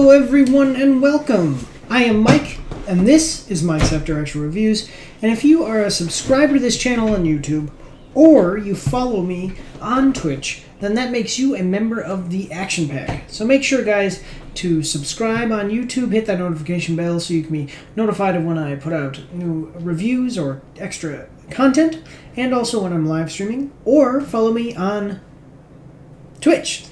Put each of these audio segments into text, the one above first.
Hello everyone and welcome! I am Mike and this is Mike's After Action Reviews, and if you are a subscriber to this channel on YouTube or you follow me on Twitch, then that makes you a member of the Action Pack. So make sure guys to subscribe on YouTube, hit that notification bell so you can be notified of when I put out new reviews or extra content, and also when I'm live streaming, or follow me on Twitch.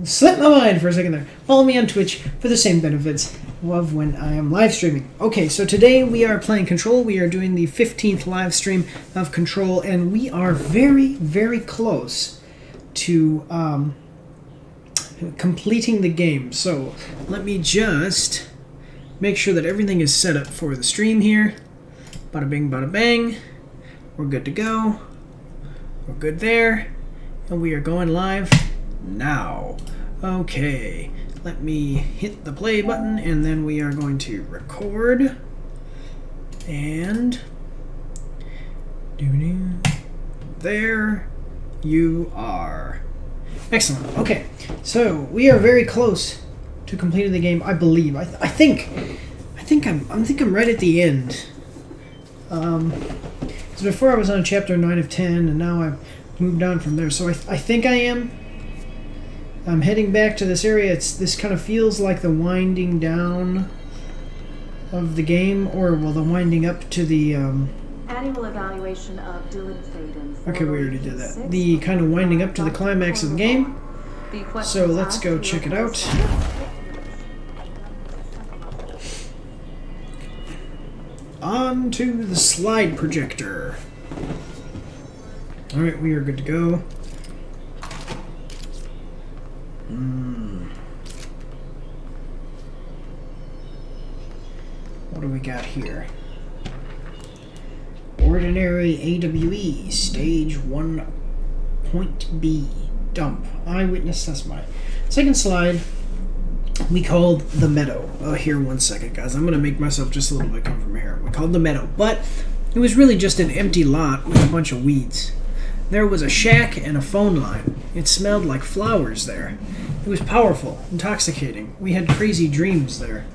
Slipped my mind for a second there. Follow me on Twitch for the same benefits of when I am live streaming. Okay, so today we are playing Control. We are doing the 15th live stream of Control, and we are very, very close to completing the game. So let me just make sure that everything is set up for the stream here. Bada bing, bada bang. We're good to go. We're good there. And we are going live now. Okay, let me hit the play button and then we are going to record. And there you are. Excellent. Okay, so we are very close to completing the game, I believe. I think I'm right at the end. So before I was on chapter 9 of 10, and now I've moved on from there. So I think I am. I'm heading back to this area. This kind of feels like the winding down of the game, or well, the winding up to the annual evaluation of Dylan Faden's. Okay, we already did that. The kind of winding up to the climax of the game. So let's go check it out. On to the slide projector. All right, we are good to go. What do we got here? Ordinary AWE, stage 1.B, dump. Eyewitness, that's my second slide. We called the meadow. Here, one second, guys. I'm going to make myself just a little bit come from here. We called the meadow, but it was really just an empty lot with a bunch of weeds. There was a shack and a phone line. It smelled like flowers there. It was powerful, intoxicating. We had crazy dreams there.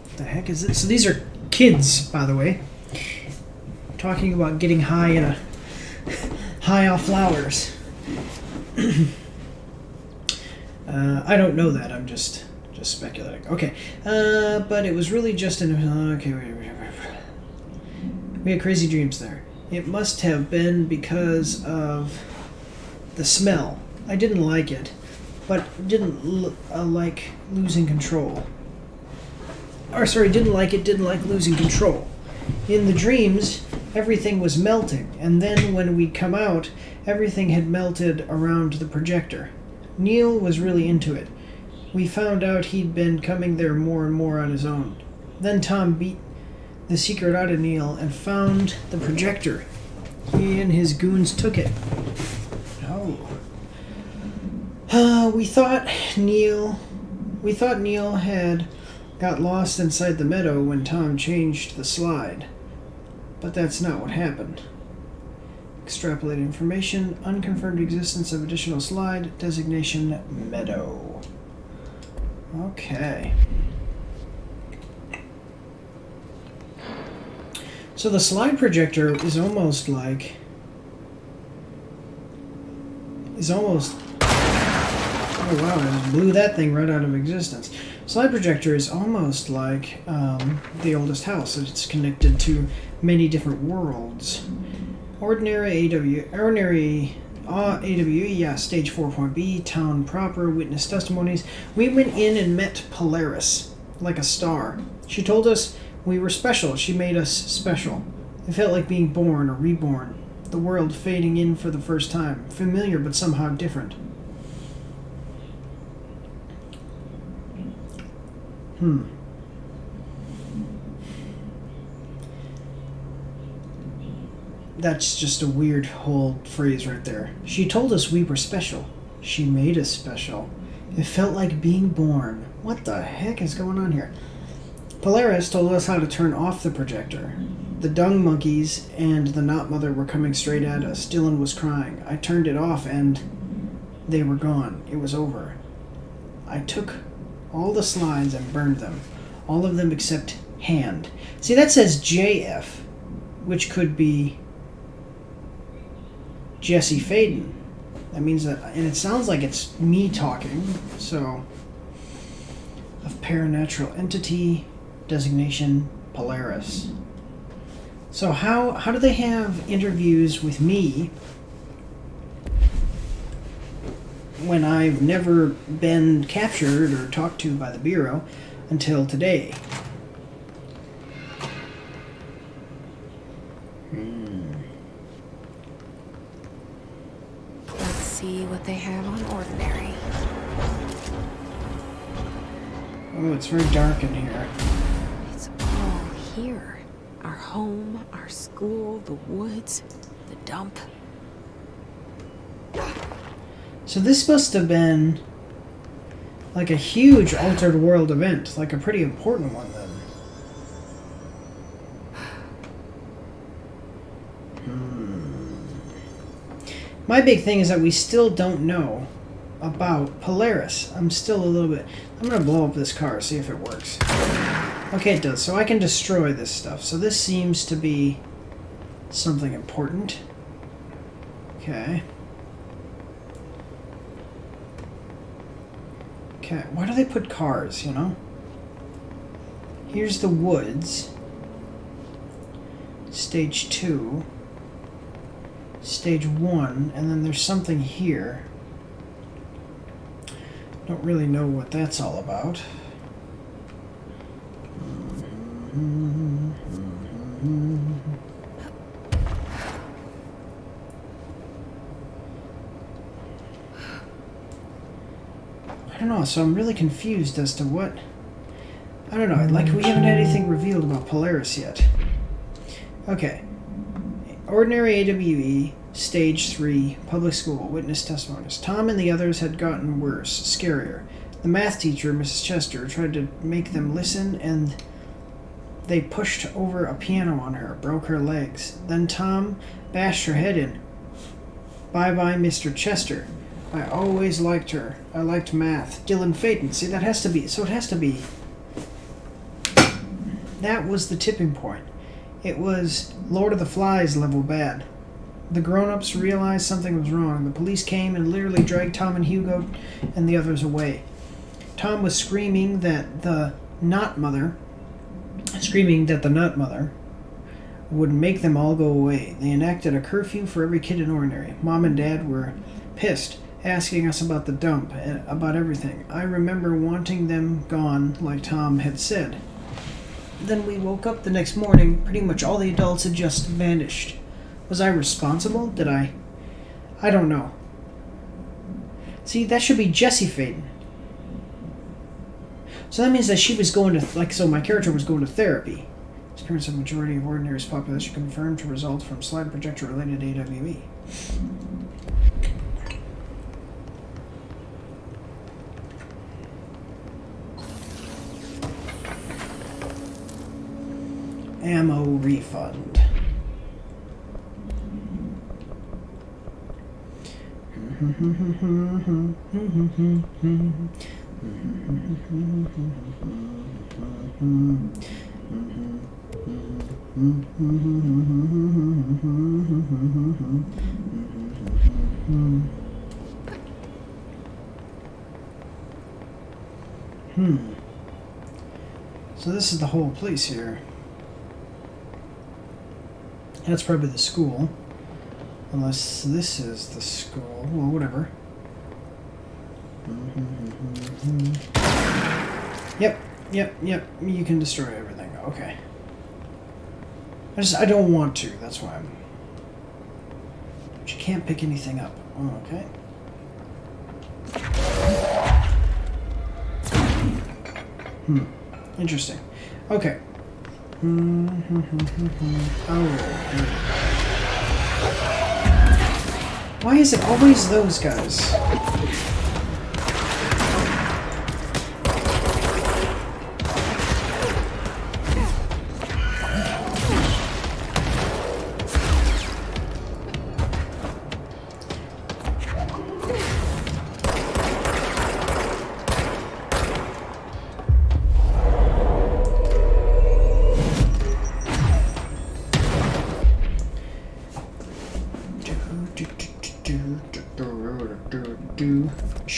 What the heck is this? So these are kids, by the way, talking about getting high in a high off flowers. I don't know that. I'm just speculating. Okay, but it was really just an okay. We had crazy dreams there. It must have been because of the smell. I didn't like it, but didn't like losing control. Or sorry, didn't like losing control. In the dreams, everything was melting, and then when we'd come out, everything had melted around the projector. Neil was really into it. We found out he'd been coming there more and more on his own. Then Tom beat the secret out of Neil and found the projector. He and his goons took it. We thought Neil had got lost inside the meadow when Tom changed the slide. But that's not what happened. Extrapolate information, unconfirmed existence of additional slide, designation meadow. Okay. So the slide projector is almost like... Oh wow, I just blew that thing right out of existence. Slide projector is almost like the oldest house. It's connected to many different worlds. Ordinary AWE, yeah, stage 4.B, town proper, witness testimonies. We went in and met Polaris, like a star. She told us we were special. She made us special. It felt like being born or reborn. The world fading in for the first time. Familiar, but somehow different. That's just a weird whole phrase right there. She told us we were special. She made us special. It felt like being born. What the heck is going on here? Polaris told us how to turn off the projector. The dung monkeys and the Knot Mother were coming straight at us. Dylan was crying. I turned it off and they were gone. It was over. I took all the slides and burned them. All of them except hand. See, that says JF, which could be Jesse Faden. That means that, and it sounds like it's me talking, so, of paranatural entity, designation, Polaris. So how do they have interviews with me when I've never been captured or talked to by the Bureau until today? Let's see what they have on ordinary. Oh, it's very dark in here. It's all here. Our home, our school, the woods, the dump. So this must have been like a huge altered world event, like a pretty important one then. My big thing is that we still don't know about Polaris. I'm still a little bit... I'm going to blow up this car, see if it works. Okay, it does. So I can destroy this stuff. So this seems to be something important. Okay. Okay, why do they put cars, you know? Here's the woods. Stage 2. Stage 1. And then there's something here. Don't really know what that's all about. I don't know, so I'm really confused as to what... I don't know, like we haven't had anything revealed about Polaris yet. Okay. Ordinary AWE, Stage 3, Public School, Witness Testimonies. Tom and the others had gotten worse, scarier. The math teacher, Mrs. Chester, tried to make them listen, and they pushed over a piano on her, broke her legs. Then Tom bashed her head in. Bye-bye, Mr. Chester. I always liked her. I liked math. Dylan Faden. See, that has to be... So it has to be... That was the tipping point. It was Lord of the Flies level bad. The grown-ups realized something was wrong. The police came and literally dragged Tom and Hugo and the others away. Tom was screaming that the nut mother would make them all go away. They enacted a curfew for every kid in Ordinary. Mom and Dad were pissed, asking us about the dump and about everything. I remember wanting them gone, like Tom had said. Then we woke up the next morning. Pretty much all the adults had just vanished. Was I responsible? Did I? I don't know. See, that should be Jessie Faden. So that means that she was going to, so my character was going to therapy. Experience of majority of Ordinary's population confirmed to result from slide projector related AWE. Ammo refund. So this is the whole place here. That's probably the school. Unless this is the school. Well, whatever. Yep. You can destroy everything. Okay. I don't want to. That's why I'm... But you can't pick anything up. Oh, okay. Interesting. Okay. Why is it always those guys?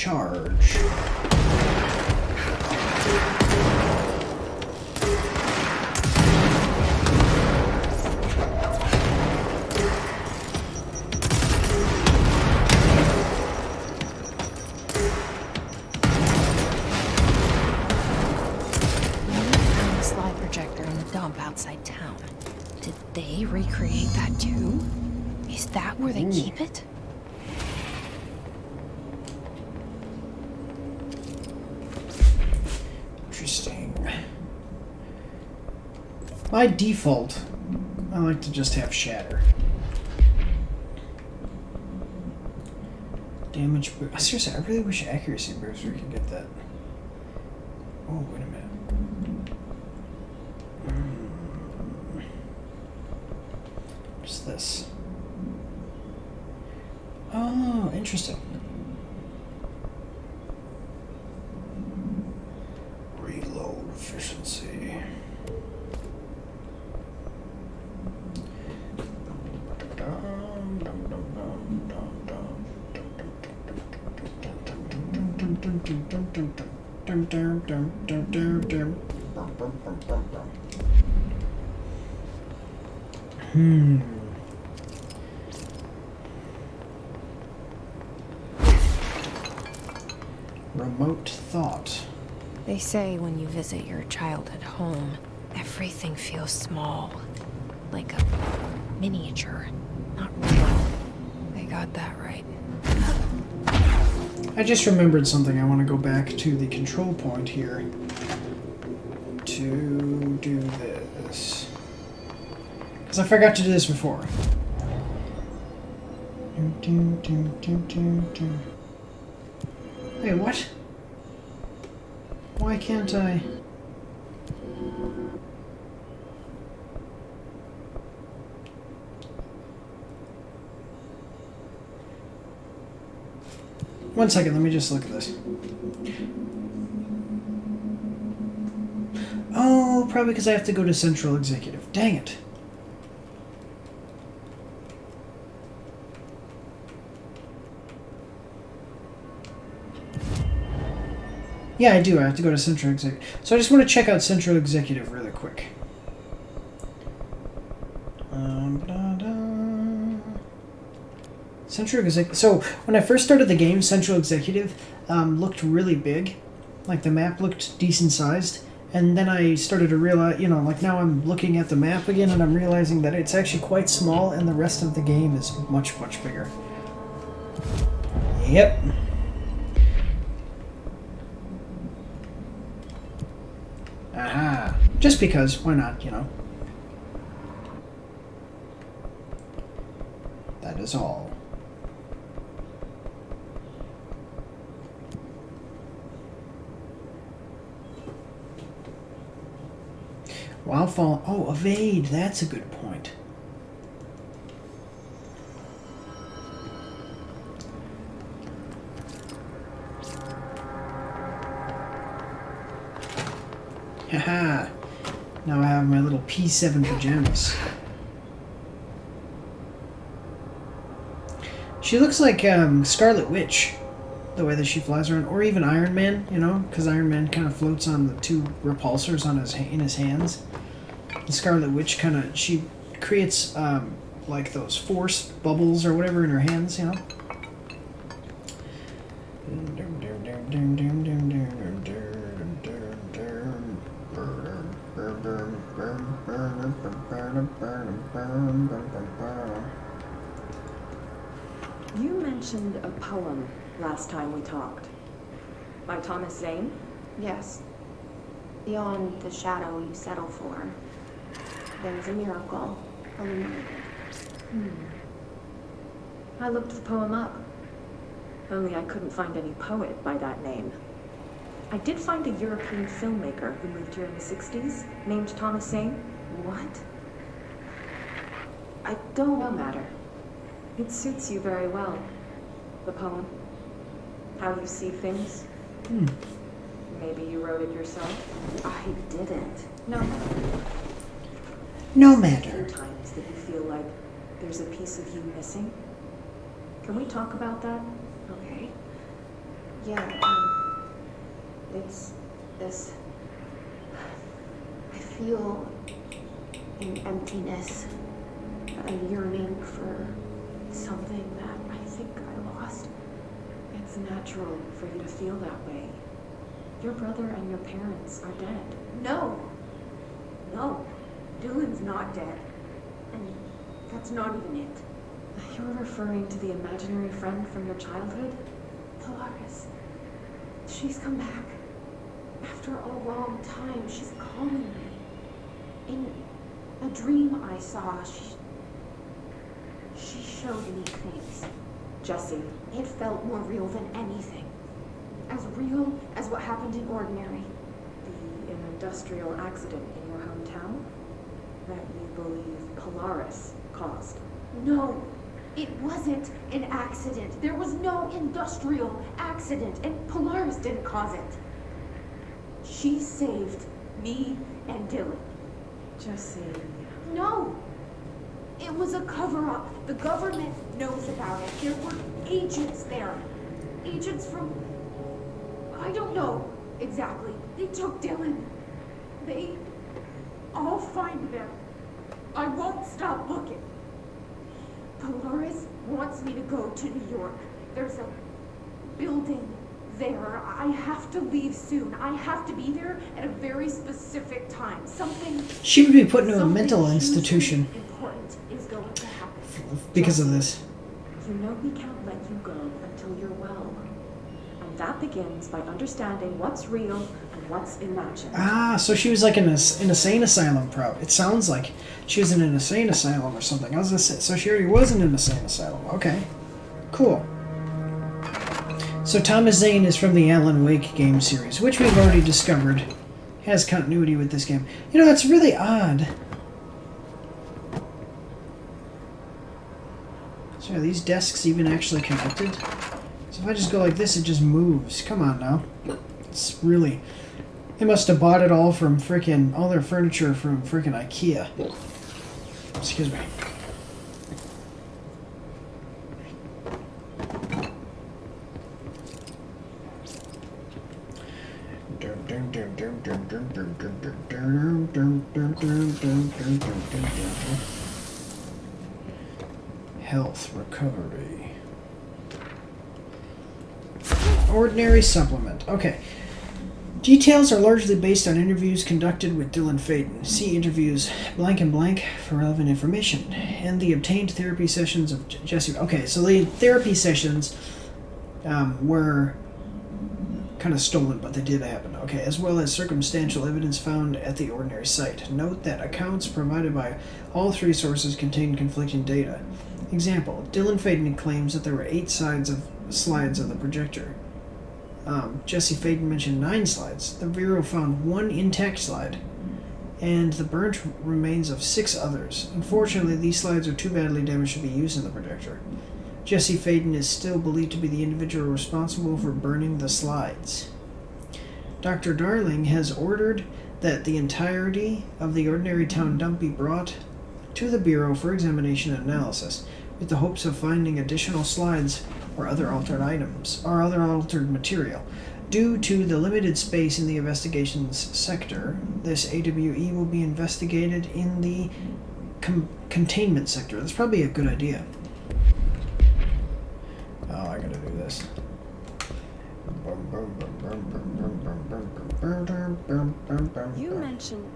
charge. Outside town. Did they recreate that too? Is that where they keep it? Interesting. By default, I like to just have shatter. Damage boost. Seriously, I really wish accuracy booster could get that. Oh, wait a minute. What's this? Oh, interesting. Reload efficiency. Remote thought. They say when you visit your childhood home, everything feels small. Like a miniature. Not real. They got that right. I just remembered something. I want to go back to the control point here to do this. Because I forgot to do this before. Wait, what? Why can't I? One second, let me just look at this. Oh, probably because I have to go to Central Executive. Dang it. Yeah, I do. I have to go to Central Executive. So I just want to check out Central Executive really quick. Central Executive. So when I first started the game, Central Executive looked really big. Like the map looked decent sized. And then I started to realize, you know, like now I'm looking at the map again and I'm realizing that it's actually quite small and the rest of the game is much, much bigger. Yep. Aha. Just because, why not, you know? That is all. While falling... Oh, evade. That's a good point. Haha. Now I have my little P7 pajamas. She looks like Scarlet Witch, the way that she flies around, or even Iron Man, you know, because Iron Man kind of floats on the two repulsors on in his hands. The Scarlet Witch kind of, she creates like those force bubbles or whatever in her hands, you know. You mentioned a poem last time we talked. By Thomas Zane? Yes. Beyond the shadow you settle for, there's a miracle illuminated. I looked the poem up. Only I couldn't find any poet by that name. I did find a European filmmaker who moved here in the 60s, named Thomas Zane. What? I don't know, matter. It suits you very well. The poem. How you see things. Maybe you wrote it yourself. I didn't. No. No matter. Times that you feel like there's a piece of you missing. Can we talk about that? Okay. Yeah, it's this. I feel an emptiness, a yearning for something that I think I lost. It's natural for you to feel that way. Your brother and your parents are dead. No, Dylan's not dead. And that's not even it. You're referring to the imaginary friend from your childhood? Polaris. She's come back. After a long time, she's calling me. In a dream I saw, she showed me things. Jesse. It felt more real than anything. As real as what happened in Ordinary. An industrial accident in your hometown that you believe Polaris caused. No, it wasn't an accident. There was no industrial accident, and Polaris didn't cause it. She saved me and Dylan. Jesse. No, it was a cover-up. The government knows about it. There were agents there. Agents from... I don't know exactly. They took Dylan. I'll find them. I won't stop looking. Polaris wants me to go to New York. There's a building there. I have to leave soon. I have to be there at a very specific time. Something... She would be put into a mental institution important is going to happen. because of this. You know we can't let you go until you're well. And that begins by understanding what's real and what's imagined. Ah, so she was like in an insane asylum, It sounds like she was in an insane asylum or something. I was gonna say, so she already was in an insane asylum. Okay, cool. So Thomas Zane is from the Alan Wake game series, which we've already discovered has continuity with this game. You know, that's really odd. So are these desks even actually connected? So if I just go like this, it just moves. Come on now. It's really... They must have bought it all from frickin'... all their furniture from frickin' IKEA. Excuse me. Health recovery. Ordinary supplement. Okay. Details are largely based on interviews conducted with Dylan Faden. See interviews blank and blank for relevant information. And the obtained therapy sessions of Jesse. Okay, so the therapy sessions were kind of stolen, but they did happen. Okay, as well as circumstantial evidence found at the Ordinary site. Note that accounts provided by all three sources contain conflicting data. Example, Dylan Faden claims that there were 8 slides of the projector. Jesse Faden mentioned 9 slides. The Bureau found 1 intact slide, and the burnt remains of 6 others. Unfortunately, these slides are too badly damaged to be used in the projector. Jesse Faden is still believed to be the individual responsible for burning the slides. Dr. Darling has ordered that the entirety of the Ordinary Town dump be brought to the Bureau for examination and analysis, with the hopes of finding additional slides or other altered items, or other altered material. Due to the limited space in the investigations sector, this AWE will be investigated in the containment sector. That's probably a good idea. Oh, I gotta do this. You mentioned...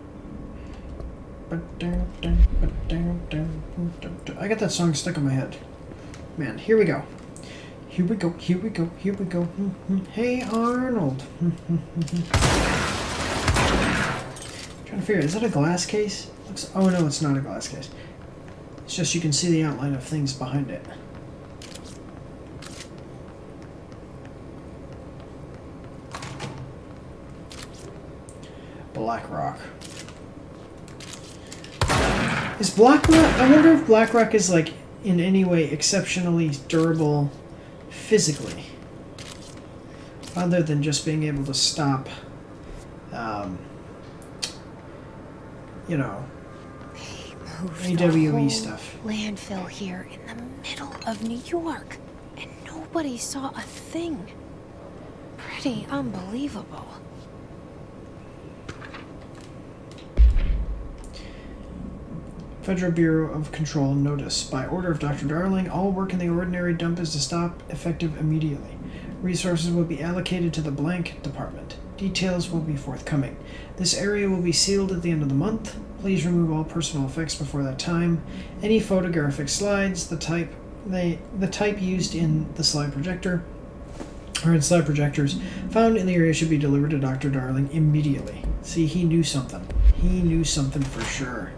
I got that song stuck in my head. Man, here we go. Here we go, here we go, here we go. Hey, Arnold. Trying to figure out, is that a glass case? Looks, oh no, it's not a glass case. It's just you can see the outline of things behind it. Black rock. Is Black Rock... I wonder if Black Rock is, like, in any way exceptionally durable physically. Other than just being able to stop, you know, AWE stuff. Landfill here in the middle of New York, and nobody saw a thing. Pretty unbelievable. Federal Bureau of Control notice. By order of Dr. Darling, all work in the ordinary dump is to stop, effective immediately. Resources will be allocated to the blank department. Details will be forthcoming. This area will be sealed at the end of the month. Please remove all personal effects before that time. Any photographic slides, the type used in the slide projector, or in slide projectors, found in the area should be delivered to Dr. Darling immediately. See, he knew something. He knew something for sure.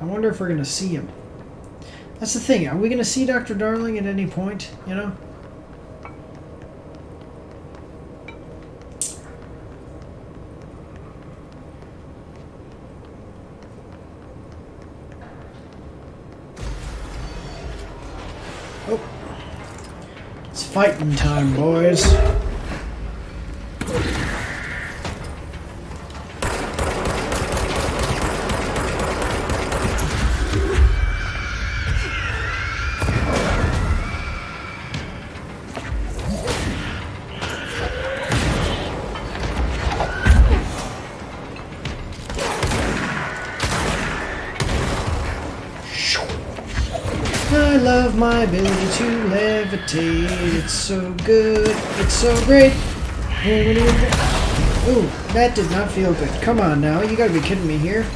I wonder if we're going to see him. That's the thing. Are we going to see Dr. Darling at any point? You know? Oh. It's fighting time, boys. I love my ability to levitate. It's so good. It's so great. Ooh, that did not feel good. Come on now. You gotta be kidding me here.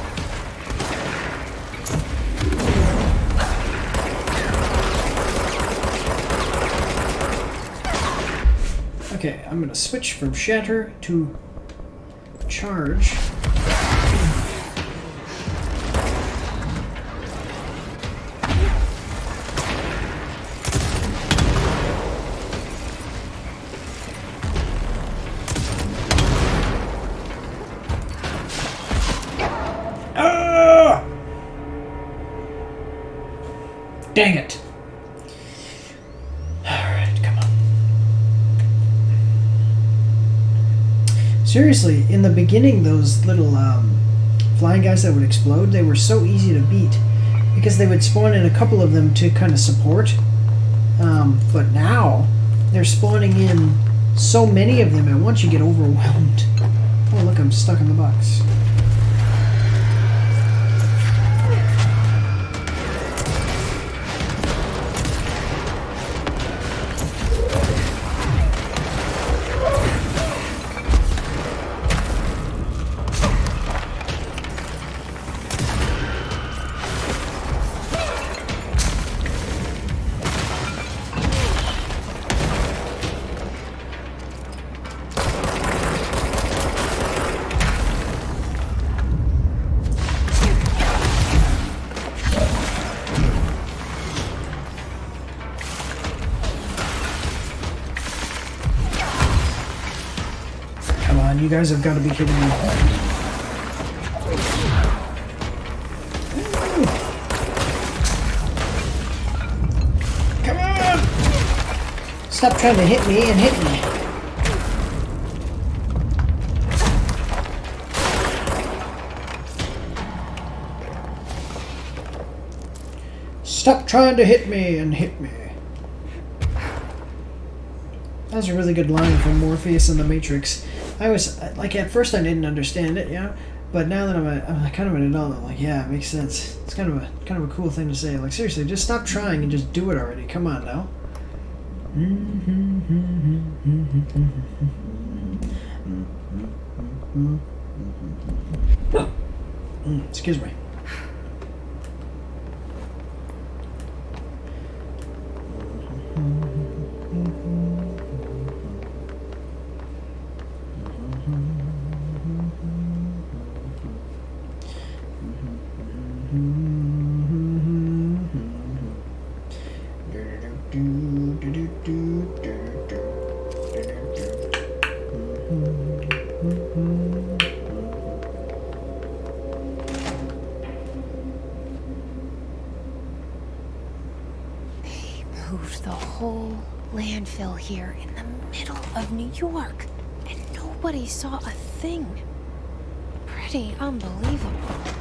Okay, I'm gonna switch from shatter to charge. Dang it. Alright, come on. Seriously, in the beginning, those little flying guys that would explode, they were so easy to beat. Because they would spawn in a couple of them to kind of support. But now, they're spawning in so many of them, and once you get overwhelmed... Oh, look, I'm stuck in the box. You guys have got to be kidding me. Come on! Stop trying to hit me and hit me. Stop trying to hit me and hit me. That was a really good line from Morpheus in the Matrix. I was, like, at first I didn't understand it, yeah, but now that I'm kind of an adult, I'm like, yeah, it makes sense. It's kind of a cool thing to say. Like, seriously, just stop trying and just do it already. Come on now. Excuse me. Moved the whole landfill here in the middle of New York, and nobody saw a thing. Pretty unbelievable.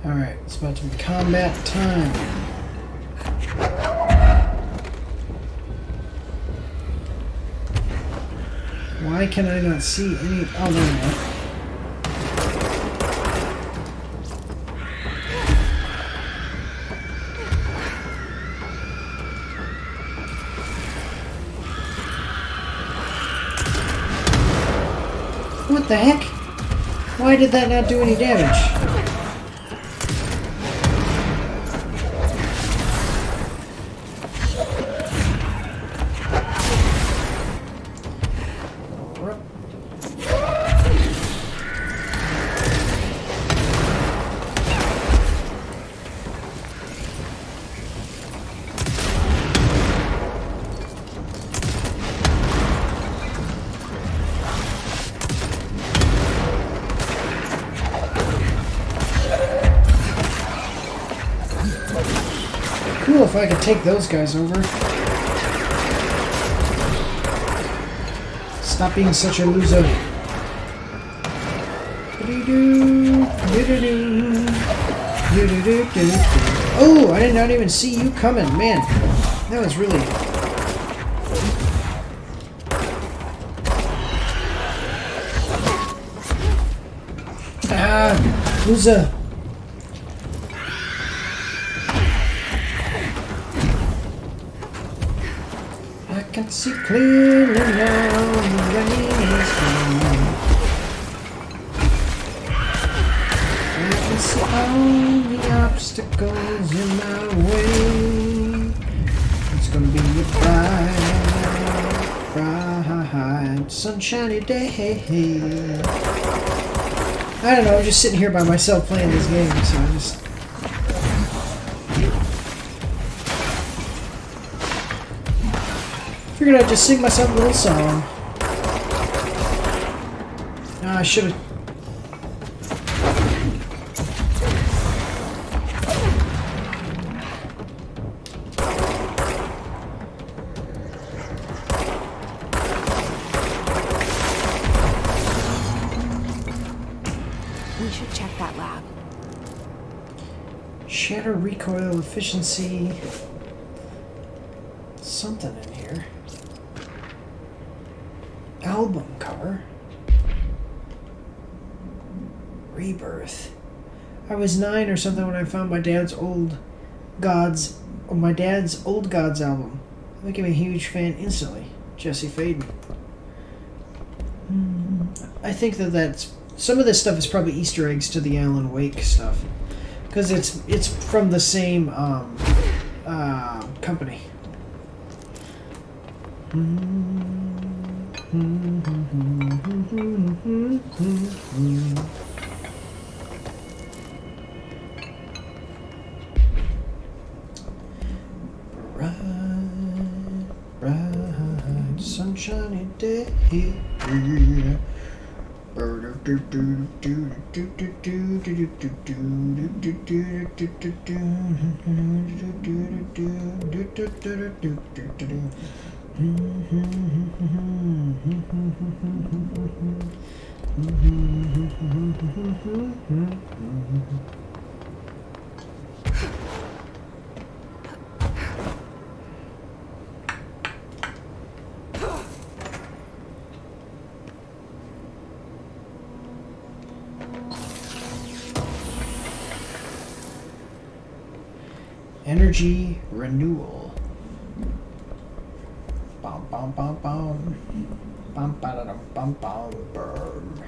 Alright, it's about to be combat time. Why can I not see any... Oh, there we go. What the heck? Why did that not do any damage? Cool if I could take those guys over. Stop being such a loser. Oh, I did not even see you coming. Man, that was really... Ah, loser. I can see clearly now, the rain is gone. I can see all the obstacles in my way. It's gonna be a bright, sunshiny day. I don't know, I'm just sitting here by myself playing this game, so I just... Figured I'd just sing myself a little song. I should've... We should check that lab. Shatter recoil efficiency... Something in here. Album cover. Rebirth. I was 9 or something when I found my dad's old gods album. It became a huge fan instantly. Jesse Faden. I think that's some of this stuff is probably Easter eggs to the Alan Wake stuff, because it's from the same company. Bright, sunshiny day. Energy renewal. Bum bum bum bum. Bum ba da bum bum burn.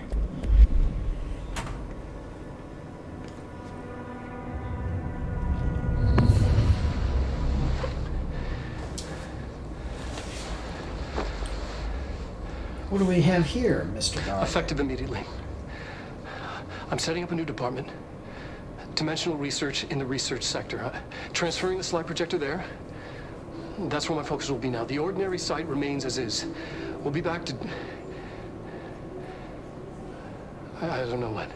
What do we have here, Mr. Dog? Effective immediately. I'm setting up a new department. Dimensional research in the research sector. Transferring the slide projector there. That's where my focus will be now. The ordinary site remains as is. We'll be back to... I don't know when.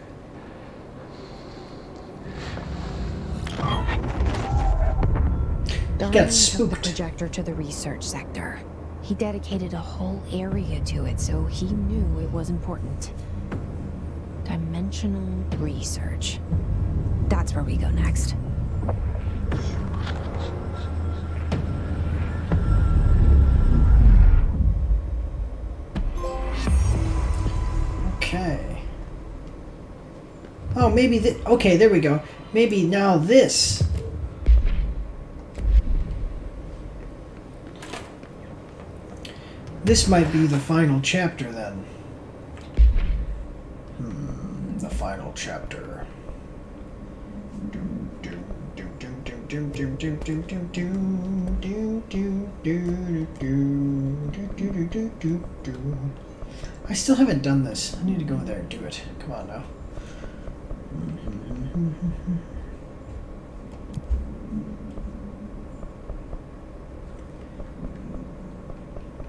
Don Got took the spooked. projector to the research sector. He dedicated a whole area to it, so he knew it was important. Dimensional research. That's where we go next. Okay. Oh, maybe okay, there we go. Maybe now this. This might be the final chapter then. The final chapter. I still haven't done this. I need to go there and do it. Come on now.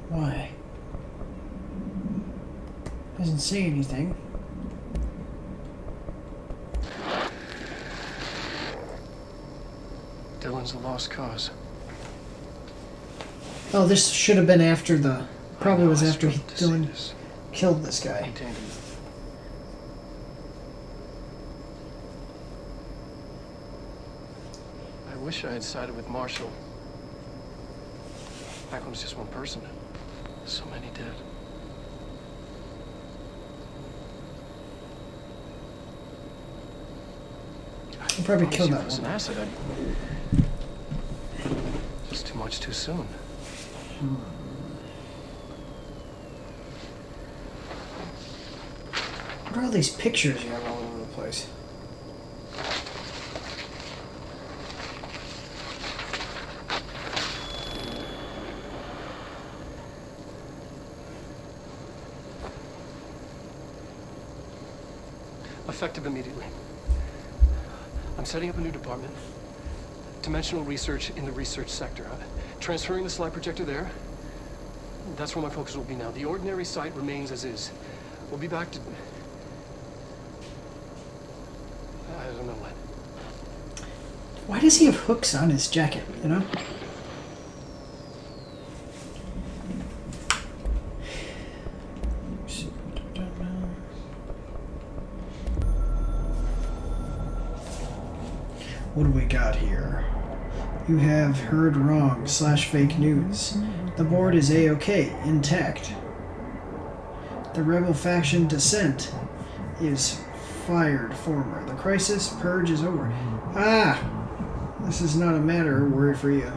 Why? Doesn't say anything. Dylan's a lost cause. Oh, this should have been after the... Probably was I after struggled to see Dylan this. killed this guy. Contained him. I wish I had sided with Marshall. Back when it was just one person. So many dead. He probably killed that It was one. an accident. Just too much too soon. What are all these pictures you have all over the place? Effective immediately. I'm setting up a new department. Dimensional research in the research sector. Transferring the slide projector there. That's where my focus will be now. The ordinary site remains as is. We'll be back to... I don't know when. Why does he have hooks on his jacket, you know? What do we got here? You have heard wrong / fake news. The board is A-OK, intact. The rebel faction dissent is fired former. The crisis purge is over. Ah! This is not a matter of worry for you.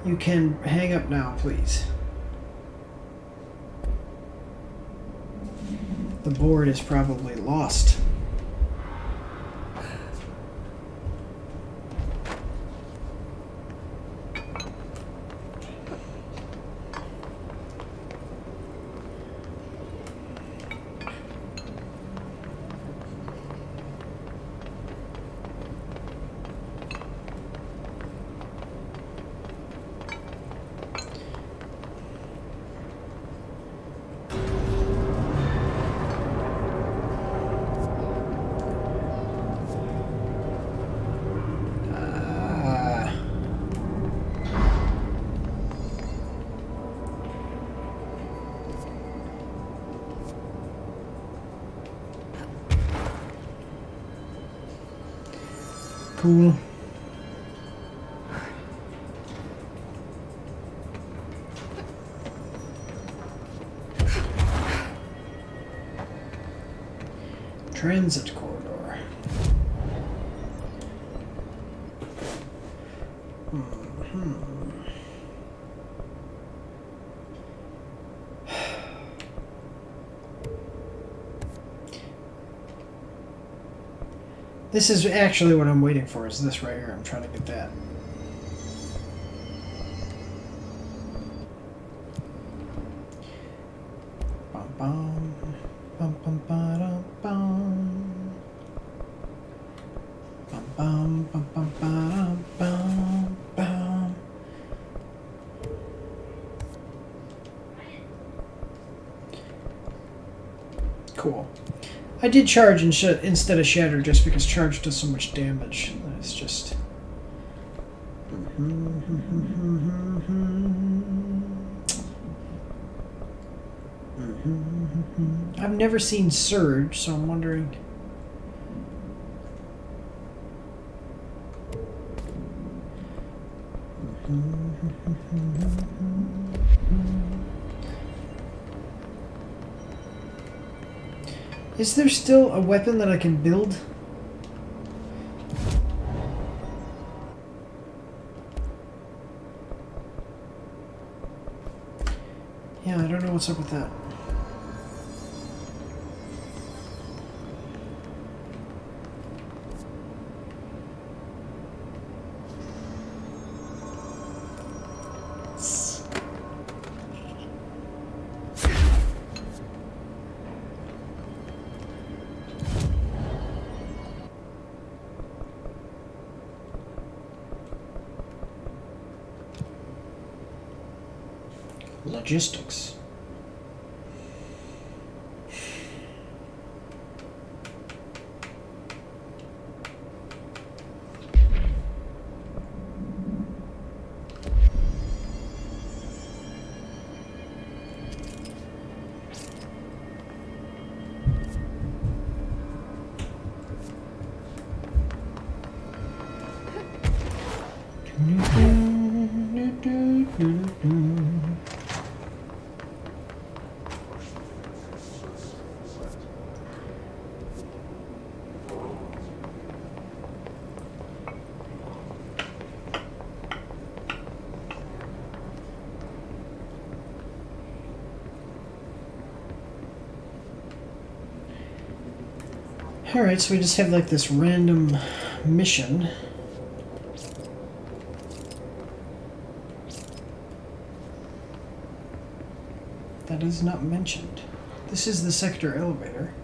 You can hang up now, please. The board is probably lost. Cool. Transit corridor. This is actually what I'm waiting for, is this right here. I'm trying to get that. Bum, bum, bum, bum, ba-dum, bum. Bum, bum, bum, bum, ba-dum, bum, bum. Cool. I did charge instead of shatter just because charge does so much damage. It's just... I've never seen Surge, so I'm wondering. Is there still a weapon that I can build? Yeah, I don't know what's up with that. Logistics. Alright, so we just have like this random mission. That is not mentioned. This is the sector elevator.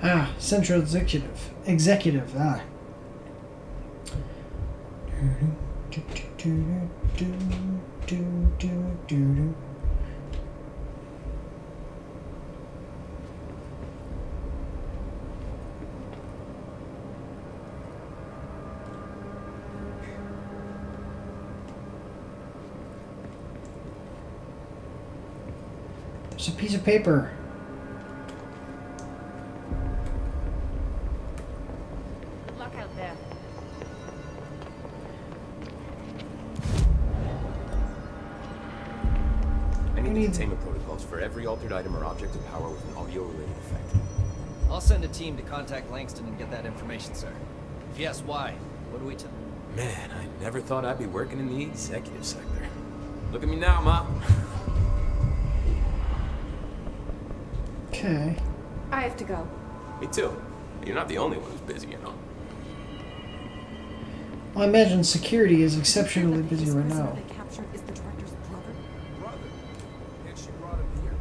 Ah, Central Executive, ah. There's a piece of paper. Containment protocols for every altered item or object of power with an audio-related effect. I'll send a team to contact Langston and get that information, sir. If yes, why? What do we tell him? Man, I never thought I'd be working in the executive sector. Look at me now, Mom. Okay. I have to go. Me too. You're not the only one who's busy, you know. Well, I imagine security is exceptionally busy right now. They captured is the director's brother. Brother? And she brought him here.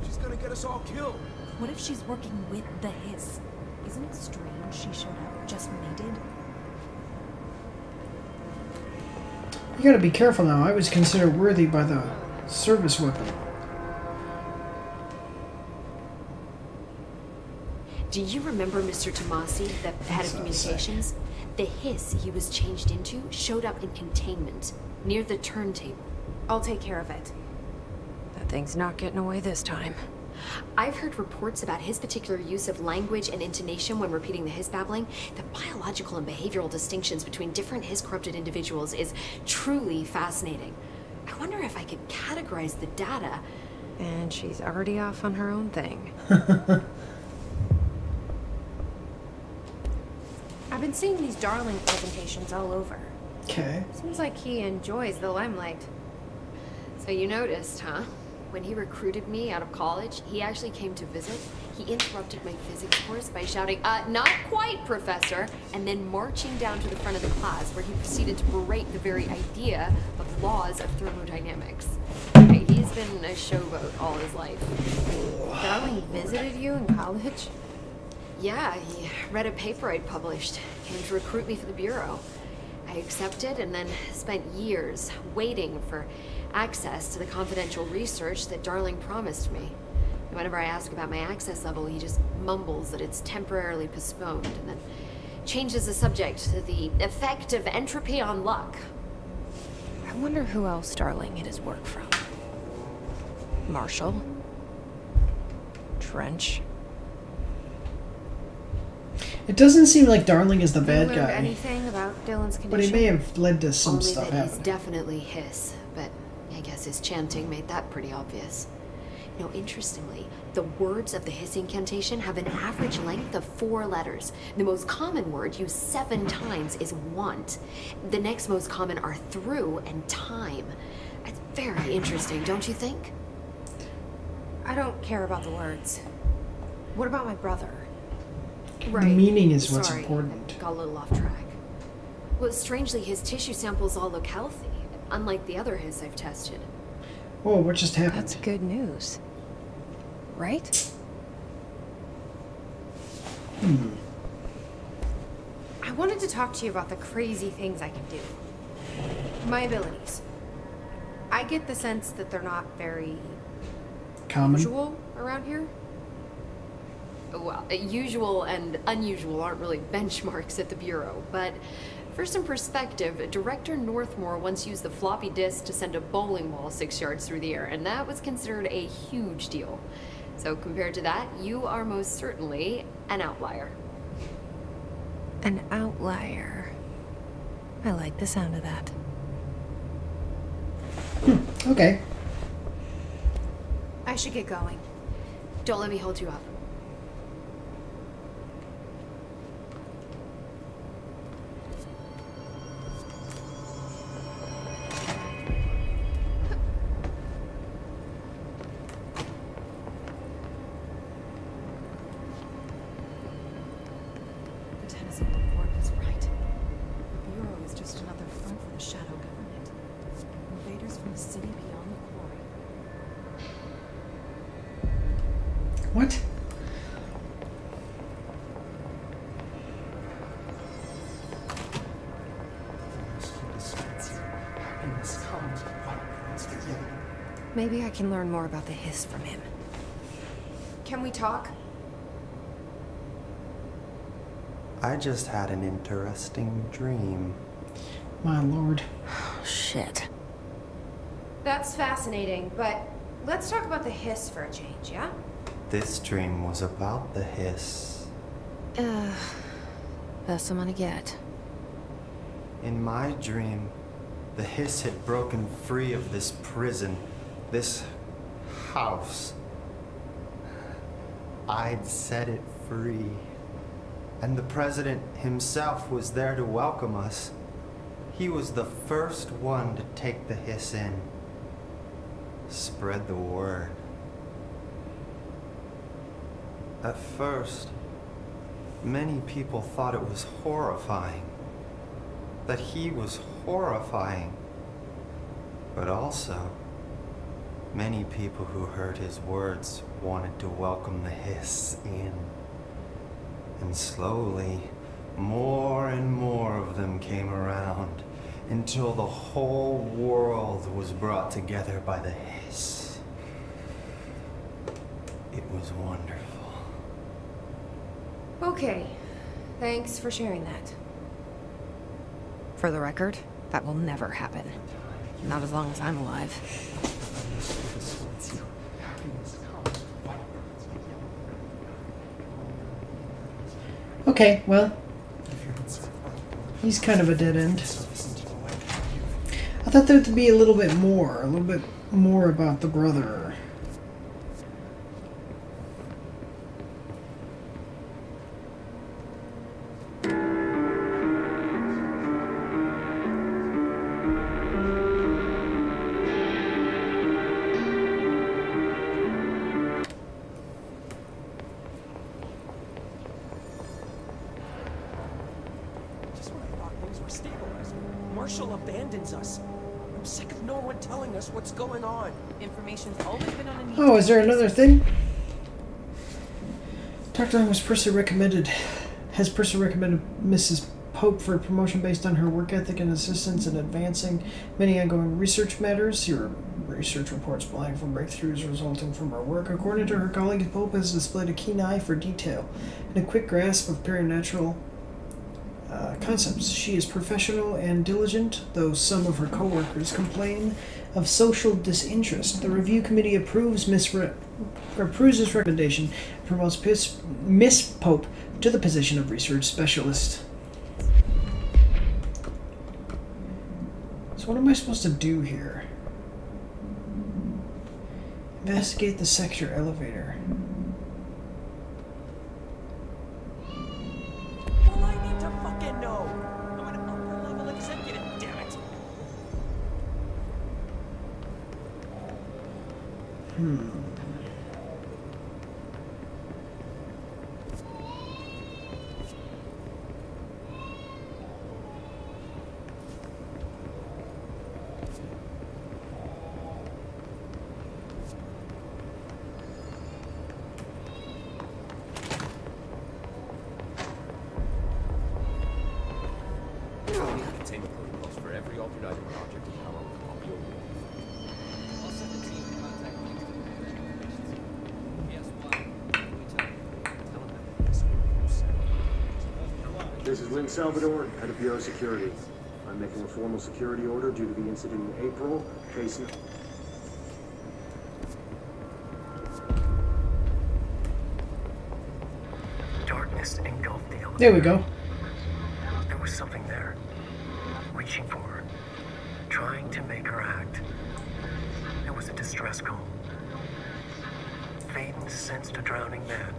She's gonna get us all killed. What if she's working with the Hiss? Isn't it strange she showed up just when they did? You gotta be careful now. I was considered worthy by the service weapon. Do you remember Mr. Tomasi, the head of communications? The Hiss he was changed into showed up in containment, near the turntable. I'll take care of it. That thing's not getting away this time. I've heard reports about his particular use of language and intonation when repeating the Hiss babbling. The biological and behavioral distinctions between different Hiss-corrupted individuals is truly fascinating. I wonder if I could categorize the data. And she's already off on her own thing. I've been seeing these Darling presentations all over. Okay. Seems like he enjoys the limelight. So you noticed, huh? When he recruited me out of college, he actually came to visit. He interrupted my physics course by shouting, not quite, Professor, and then marching down to the front of the class where he proceeded to berate the very idea of laws of thermodynamics. Okay, he is been a showboat all his life. Darling visited you in college? Yeah, he read a paper I'd published, came to recruit me for the Bureau. I accepted and then spent years waiting for access to the confidential research that Darling promised me. And whenever I ask about my access level, he just mumbles that it's temporarily postponed and then changes the subject to the effect of entropy on luck. I wonder who else Darling had his work from. Marshall? Trench? It doesn't seem like Darling is the bad Have you learned guy, anything about Dylan's condition? but he may have led to some Only stuff that he's happening. definitely Hiss, but I guess his chanting made that pretty obvious. You know, interestingly, the words of the Hiss incantation have an average length of 4 letters. The most common word used 7 times is want. The next most common are through and time. It's very interesting, don't you think? I don't care about the words. What about my brother? The meaning is what's Sorry, important. I got a little off track. Well, strangely, his tissue samples all look healthy, unlike the other Hiss I've tested. Whoa, what just happened? That's good news. Right? I wanted to talk to you about the crazy things I can do. My abilities. I get the sense that they're not very Common? usual around here. Well, usual and unusual aren't really benchmarks at the Bureau, but for some perspective, Director Northmore once used the floppy disk to send a bowling ball 6 yards through the air, and that was considered a huge deal. So compared to that, you are most certainly an outlier. An outlier. I like the sound of that. Okay. I should get going. Don't let me hold you up. The Tennyson report was right. The Bureau is just another front for the shadow government. Invaders from the city beyond the quarry. What? Maybe I can learn more about the Hiss from him. Can we talk? I just had an interesting dream. My lord. Shit. That's fascinating, but let's talk about the Hiss for a change, yeah? This dream was about the Hiss. Best I'm gonna get. In my dream, the Hiss had broken free of this prison, this house. I'd set it free. And the president himself was there to welcome us. He was the first one to take the Hiss in. Spread the word. At first, many people thought it was horrifying. That he was horrifying. But also, many people who heard his words wanted to welcome the Hiss in. And slowly, more and more of them came around until the whole world was brought together by the Hiss. It was wonderful. Okay. Thanks for sharing that. For the record, that will never happen. Not as long as I'm alive. Okay, well, he's kind of a dead end. I thought there'd be a little bit more about the brother. Just when I thought things were stabilized, Marshall abandons us. sick of no one telling us what's going on. Information's always been on a need. Oh, is there another thing? Dr. Long has personally recommended Mrs. Pope for promotion based on her work ethic and assistance in advancing many ongoing research matters. Your research reports flying from breakthroughs resulting from her work. According to her colleague, Pope has displayed a keen eye for detail and a quick grasp of preternatural concepts. She is professional and diligent, though some of her co-workers complain of social disinterest. The review committee approves this recommendation and promotes Miss Pope to the position of research specialist. So what am I supposed to do here? Investigate the sector elevator. Well, I need to fucking know. I'm an upper-level executive, damn it. Containment protocols for every altered item or object of power with an audio wave. I'll send the team to contact Langston and get that information, sir. If yes, why? What do we tell them? Tell them that this will be This is Lynn Salvador, head of Bureau Security. I'm making a formal security order due to the incident in April. Case Darkness engulfed the elevator. There we go. There was something there, reaching for her, trying to make her act. It was a distress call. Faden sensed a drowning man,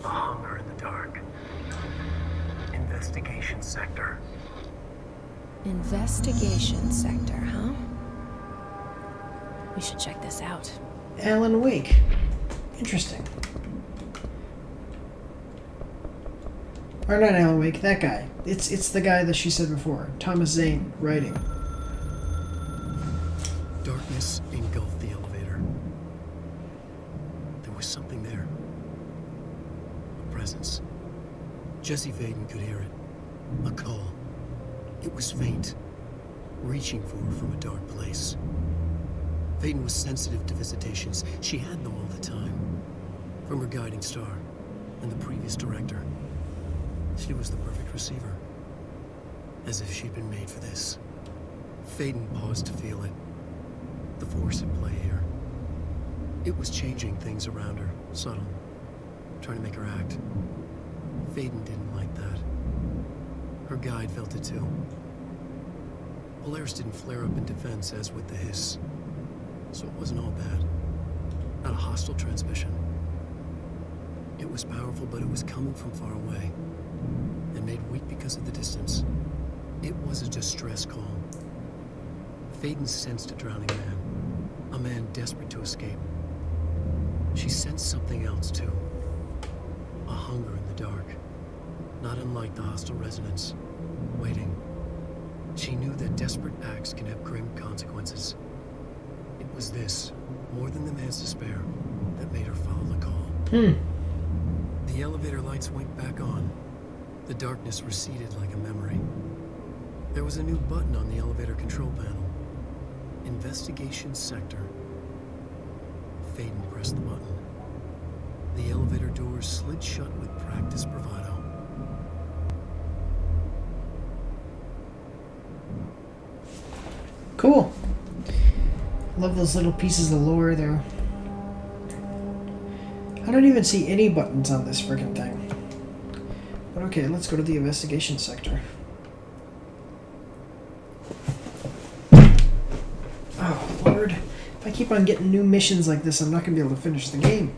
a hunger in the dark. Investigation sector. Investigation sector, huh? We should check this out. Alan Wake. Interesting. Or not Alan Wake, that guy. It's the guy that she said before. Thomas Zane writing. Darkness engulfed the elevator. There was something there. A presence. Jesse Faden could hear it. A call. It was faint, reaching for her from a dark place. Faden was sensitive to visitations. She had them all the time. From her guiding star and the previous director. She was the perfect receiver. As if she'd been made for this. Faden paused to feel it. The force at play here. It was changing things around her, subtle. Trying to make her act. Faden didn't like that. Her guide felt it too. Polaris didn't flare up in defense as with the hiss. So it wasn't all bad. Not a hostile transmission. It was powerful, but it was coming from far away. And made weak because of the distance. It was a distress call. Faden sensed a drowning man. A man desperate to escape. She sensed something else too. A hunger in the dark. Not unlike the hostile resonance. Waiting. She knew that desperate acts can have grim consequences. It was this, more than the man's despair, that made her follow the call. The elevator lights winked back on. The darkness receded like a memory. There was a new button on the elevator control panel. Investigation sector. Faden pressed the button. The elevator doors slid shut with practiced bravado. Cool. Love those little pieces of lore there. I don't even see any buttons on this freaking thing. But okay, let's go to the investigation sector. Oh, Lord. If I keep on getting new missions like this, I'm not going to be able to finish the game.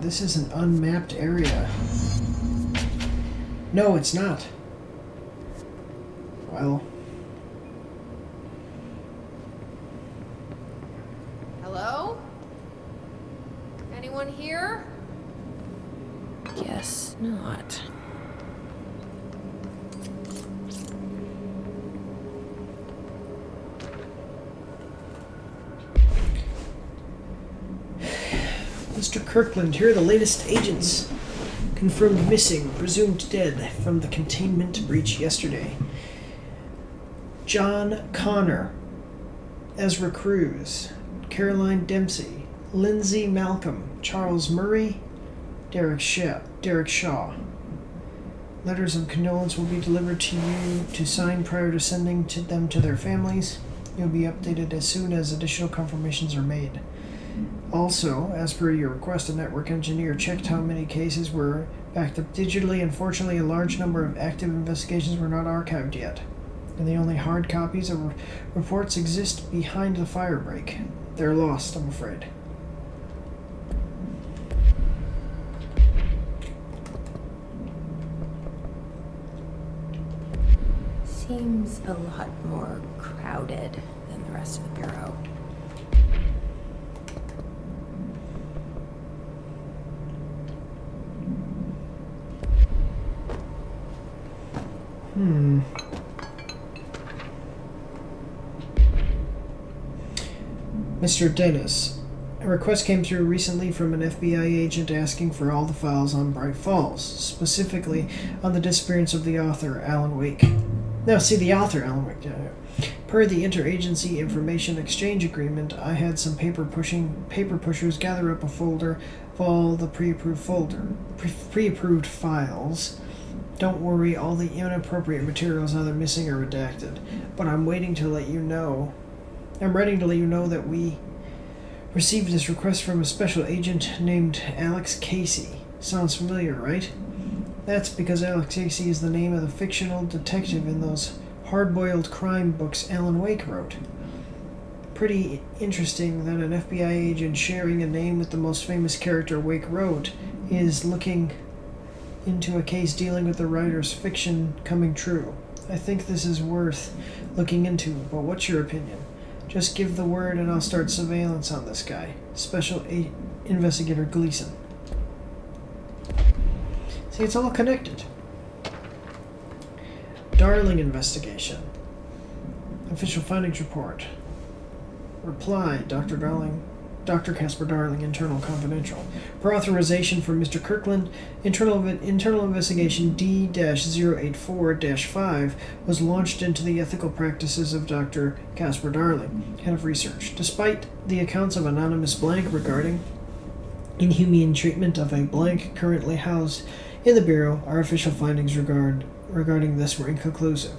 This is an unmapped area. No, it's not. Well. Mr. Kirkland, here are the latest agents. Confirmed missing, presumed dead from the containment breach yesterday. John Connor, Ezra Cruz, Caroline Dempsey, Lindsay Malcolm, Charles Murray, Derek Shaw. Letters of condolence will be delivered to you to sign prior to sending them to their families. You'll be updated as soon as additional confirmations are made. Also, as per your request, a network engineer checked how many cases were backed up digitally. Unfortunately, a large number of active investigations were not archived yet, and the only hard copies of reports exist behind the firebreak. They're lost, I'm afraid. Seems a lot more crowded than the rest of the Bureau. Mr. Dennis, a request came through recently from an FBI agent asking for all the files on Bright Falls, specifically on the disappearance of the author, Alan Wake. Now, see, the author, Alan Wake. Per the Interagency Information Exchange Agreement, I had some paper pushers gather up a folder of all the pre-approved files. Don't worry, all the inappropriate materials either missing or redacted. But I'm waiting to let you know. I'm writing to let you know that we received this request from a special agent named Alex Casey. Sounds familiar, right? That's because Alex Casey is the name of the fictional detective in those hard-boiled crime books Alan Wake wrote. Pretty interesting that an FBI agent sharing a name with the most famous character Wake wrote is looking into a case dealing with the writer's fiction coming true. I think this is worth looking into, but what's your opinion? Just give the word and I'll start surveillance on this guy. Special Investigator Gleason. See, it's all connected. Darling investigation. Official findings report. Reply, Dr. Casper Darling, internal confidential. Per authorization from Mr. Kirkland, internal investigation D-084-5 was launched into the ethical practices of Dr. Casper Darling, head of research. Despite the accounts of anonymous blank regarding inhumane treatment of a blank currently housed in the Bureau, our official findings regarding this were inconclusive.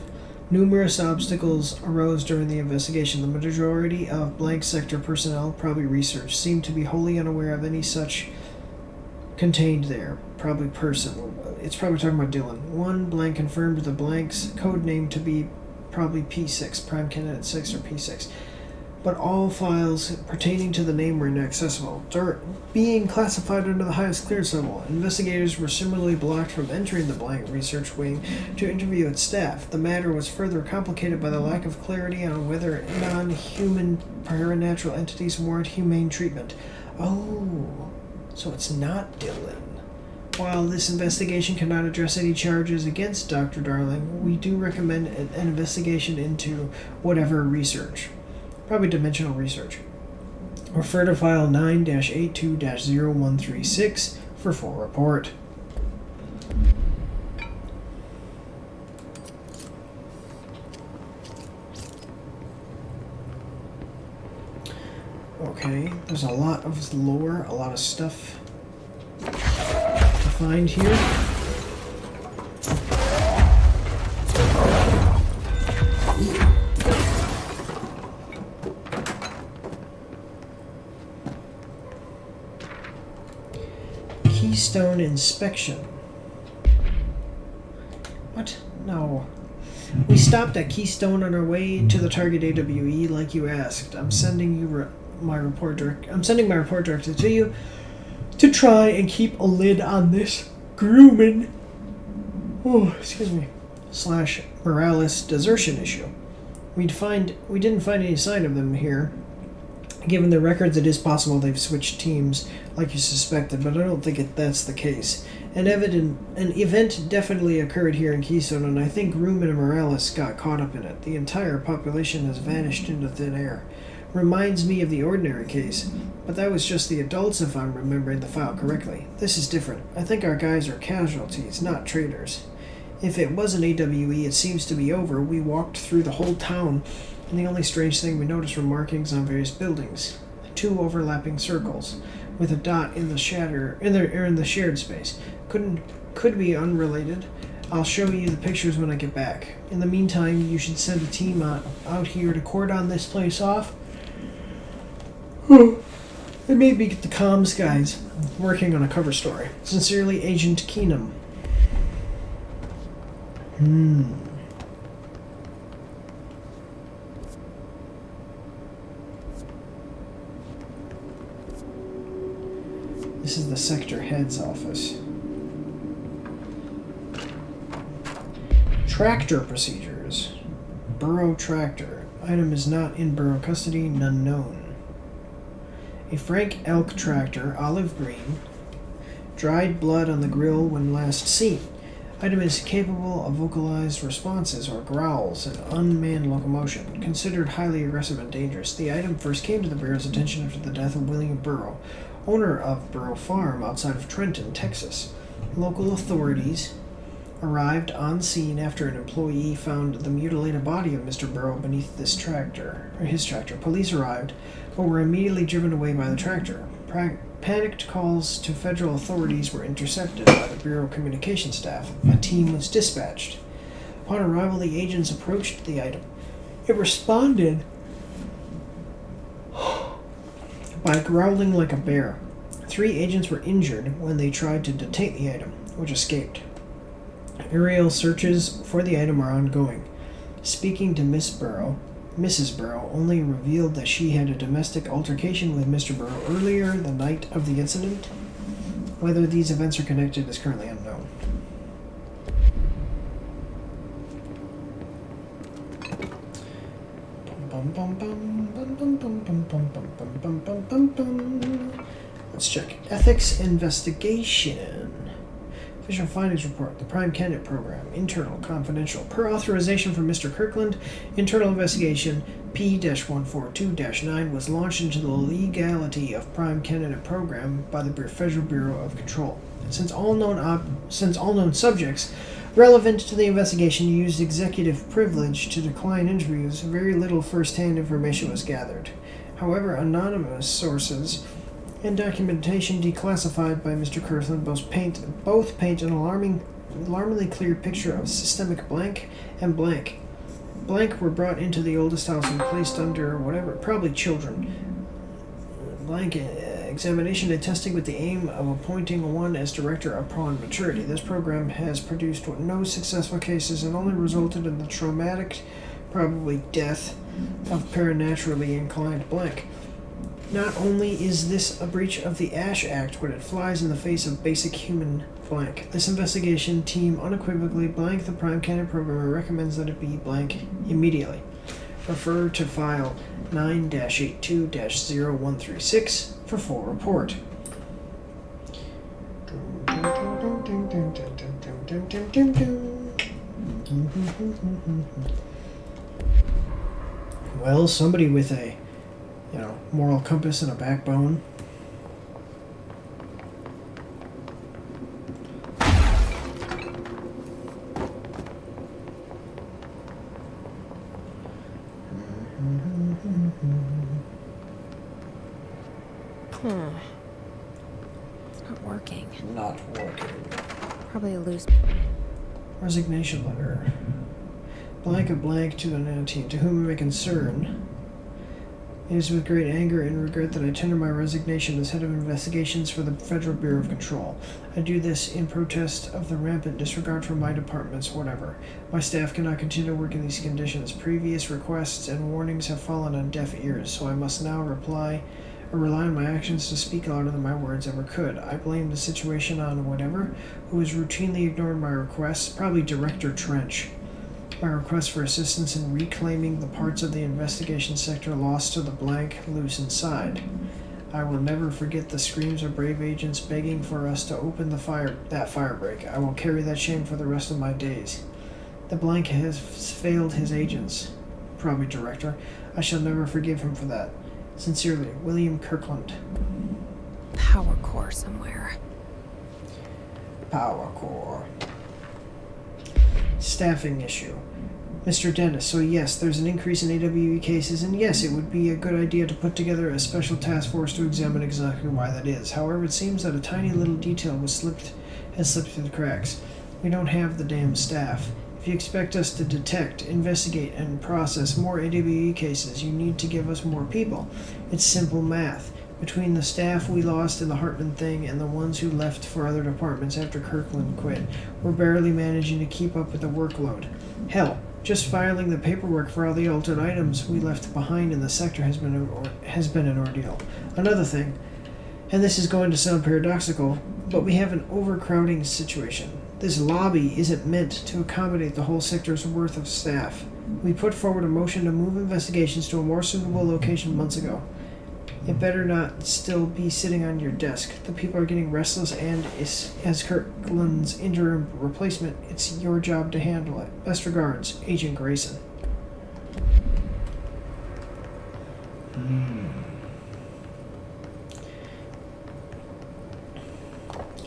Numerous obstacles arose during the investigation. The majority of blank sector personnel, probably research, seemed to be wholly unaware of any such contained there. Probably person. It's probably talking about Dylan. One blank confirmed the blank's code name to be probably P6, Prime Candidate 6 or P6. But all files pertaining to the name were inaccessible. Being classified under the highest clearance level, investigators were similarly blocked from entering the blank research wing to interview its staff. The matter was further complicated by the lack of clarity on whether non-human paranatural entities warrant humane treatment. Oh, so it's not Dylan. While this investigation cannot address any charges against Dr. Darling, we do recommend an investigation into whatever research. Probably dimensional research. Refer to file 9-82-0136 for full report. Okay, there's a lot of lore, a lot of stuff to find here. Keystone Inspection. What? No. We stopped at Keystone on our way to the target AWE like you asked. I'm sending my report directly to you to try and keep a lid on this Grumman / Morales desertion issue. We didn't find any sign of them here. Given the records, it is possible they've switched teams, like you suspected, but I don't think that's the case. An event definitely occurred here in Keystone, and I think Grumman and Morales got caught up in it. The entire population has vanished into thin air. Reminds me of the ordinary case, but that was just the adults if I'm remembering the file correctly. This is different. I think our guys are casualties, not traitors. If it was an AWE, it seems to be over. We walked through the whole town, and the only strange thing we noticed were markings on various buildings. 2 overlapping circles, with a dot in the shared space. Could be unrelated. I'll show you the pictures when I get back. In the meantime, you should send a team out here to cordon this place off. And maybe get the comms guys working on a cover story. Sincerely, Agent Keenum. This is the sector head's office. Tractor procedures. Burrow tractor. Item is not in Burrow custody, none known. A Frank Elk tractor, olive green. Dried blood on the grill when last seen. Item is capable of vocalized responses or growls and unmanned locomotion. Considered highly aggressive and dangerous. The item first came to the Bureau's attention after the death of William Burrow, owner of Burrow Farm outside of Trenton, Texas. Local authorities arrived on scene after an employee found the mutilated body of Mr. Burrow beneath his tractor. Police arrived, but were immediately driven away by the tractor. Panicked calls to federal authorities were intercepted by the Bureau communication staff. A team was dispatched. Upon arrival, the agents approached the item. It responded by growling like a bear. 3 agents were injured when they tried to detain the item, which escaped. Aerial searches for the item are ongoing. Speaking to Mrs. Burrow only revealed that she had a domestic altercation with Mr. Burrow earlier the night of the incident. Whether these events are connected is currently unknown. Let's check. Ethics investigation. Official findings report. The Prime Candidate Program. Internal. Confidential. Per authorization from Mr. Kirkland, internal investigation P-142-9 was launched into the legality of Prime Candidate Program by the Federal Bureau of Control. Since all known subjects relevant to the investigation used executive privilege to decline interviews, very little first-hand information was gathered. However, anonymous sources and documentation declassified by Mr. Kirkland both paint an alarmingly clear picture of systemic blank and blank. Blank were brought into the oldest house and placed under whatever, probably children. Blank examination and testing with the aim of appointing one as director upon maturity. This program has produced no successful cases and only resulted in the traumatic, probably death, of paranaturally inclined blank. Not only is this a breach of the Ash Act, but it flies in the face of basic human blank. This investigation team unequivocally blank the Prime Candidate Program and recommends that it be blank immediately. Refer to file 9-82-0136 for full report. Well, somebody with a moral compass and a backbone. It's not working. Not working. Probably a loose. Resignation letter. Blank of blank to the 19. To whom it may concern. It is with great anger and regret that I tender my resignation as head of investigations for the Federal Bureau of Control. I do this in protest of the rampant disregard for my department's whatever. My staff cannot continue to work in these conditions. Previous requests and warnings have fallen on deaf ears, so I must now rely on my actions to speak louder than my words ever could. I blame the situation on whatever, who has routinely ignored my requests, probably Director Trench. My request for assistance in reclaiming the parts of the investigation sector lost to the blank loose inside. I will never forget the screams of brave agents begging for us to open that firebreak. I will carry that shame for the rest of my days. The blank has failed his agents. Probably Director. I shall never forgive him for that. Sincerely, William Kirkland. Power core somewhere. Power core. Staffing issue. Mr. Dennis, so yes, there's an increase in AWE cases, and yes, it would be a good idea to put together a special task force to examine exactly why that is. However, it seems that a tiny little detail has slipped through the cracks. We don't have the damn staff. If you expect us to detect, investigate, and process more AWE cases, you need to give us more people. It's simple math. Between the staff we lost in the Hartman thing and the ones who left for other departments after Kirkland quit, we're barely managing to keep up with the workload. Hell, just filing the paperwork for all the altered items we left behind in the sector has been an ordeal. Another thing, and this is going to sound paradoxical, but we have an overcrowding situation. This lobby isn't meant to accommodate the whole sector's worth of staff. We put forward a motion to move investigations to a more suitable location months ago. It better not still be sitting on your desk. The people are getting restless, and as Kirkland's interim replacement, it's your job to handle it. Best regards, Agent Grayson.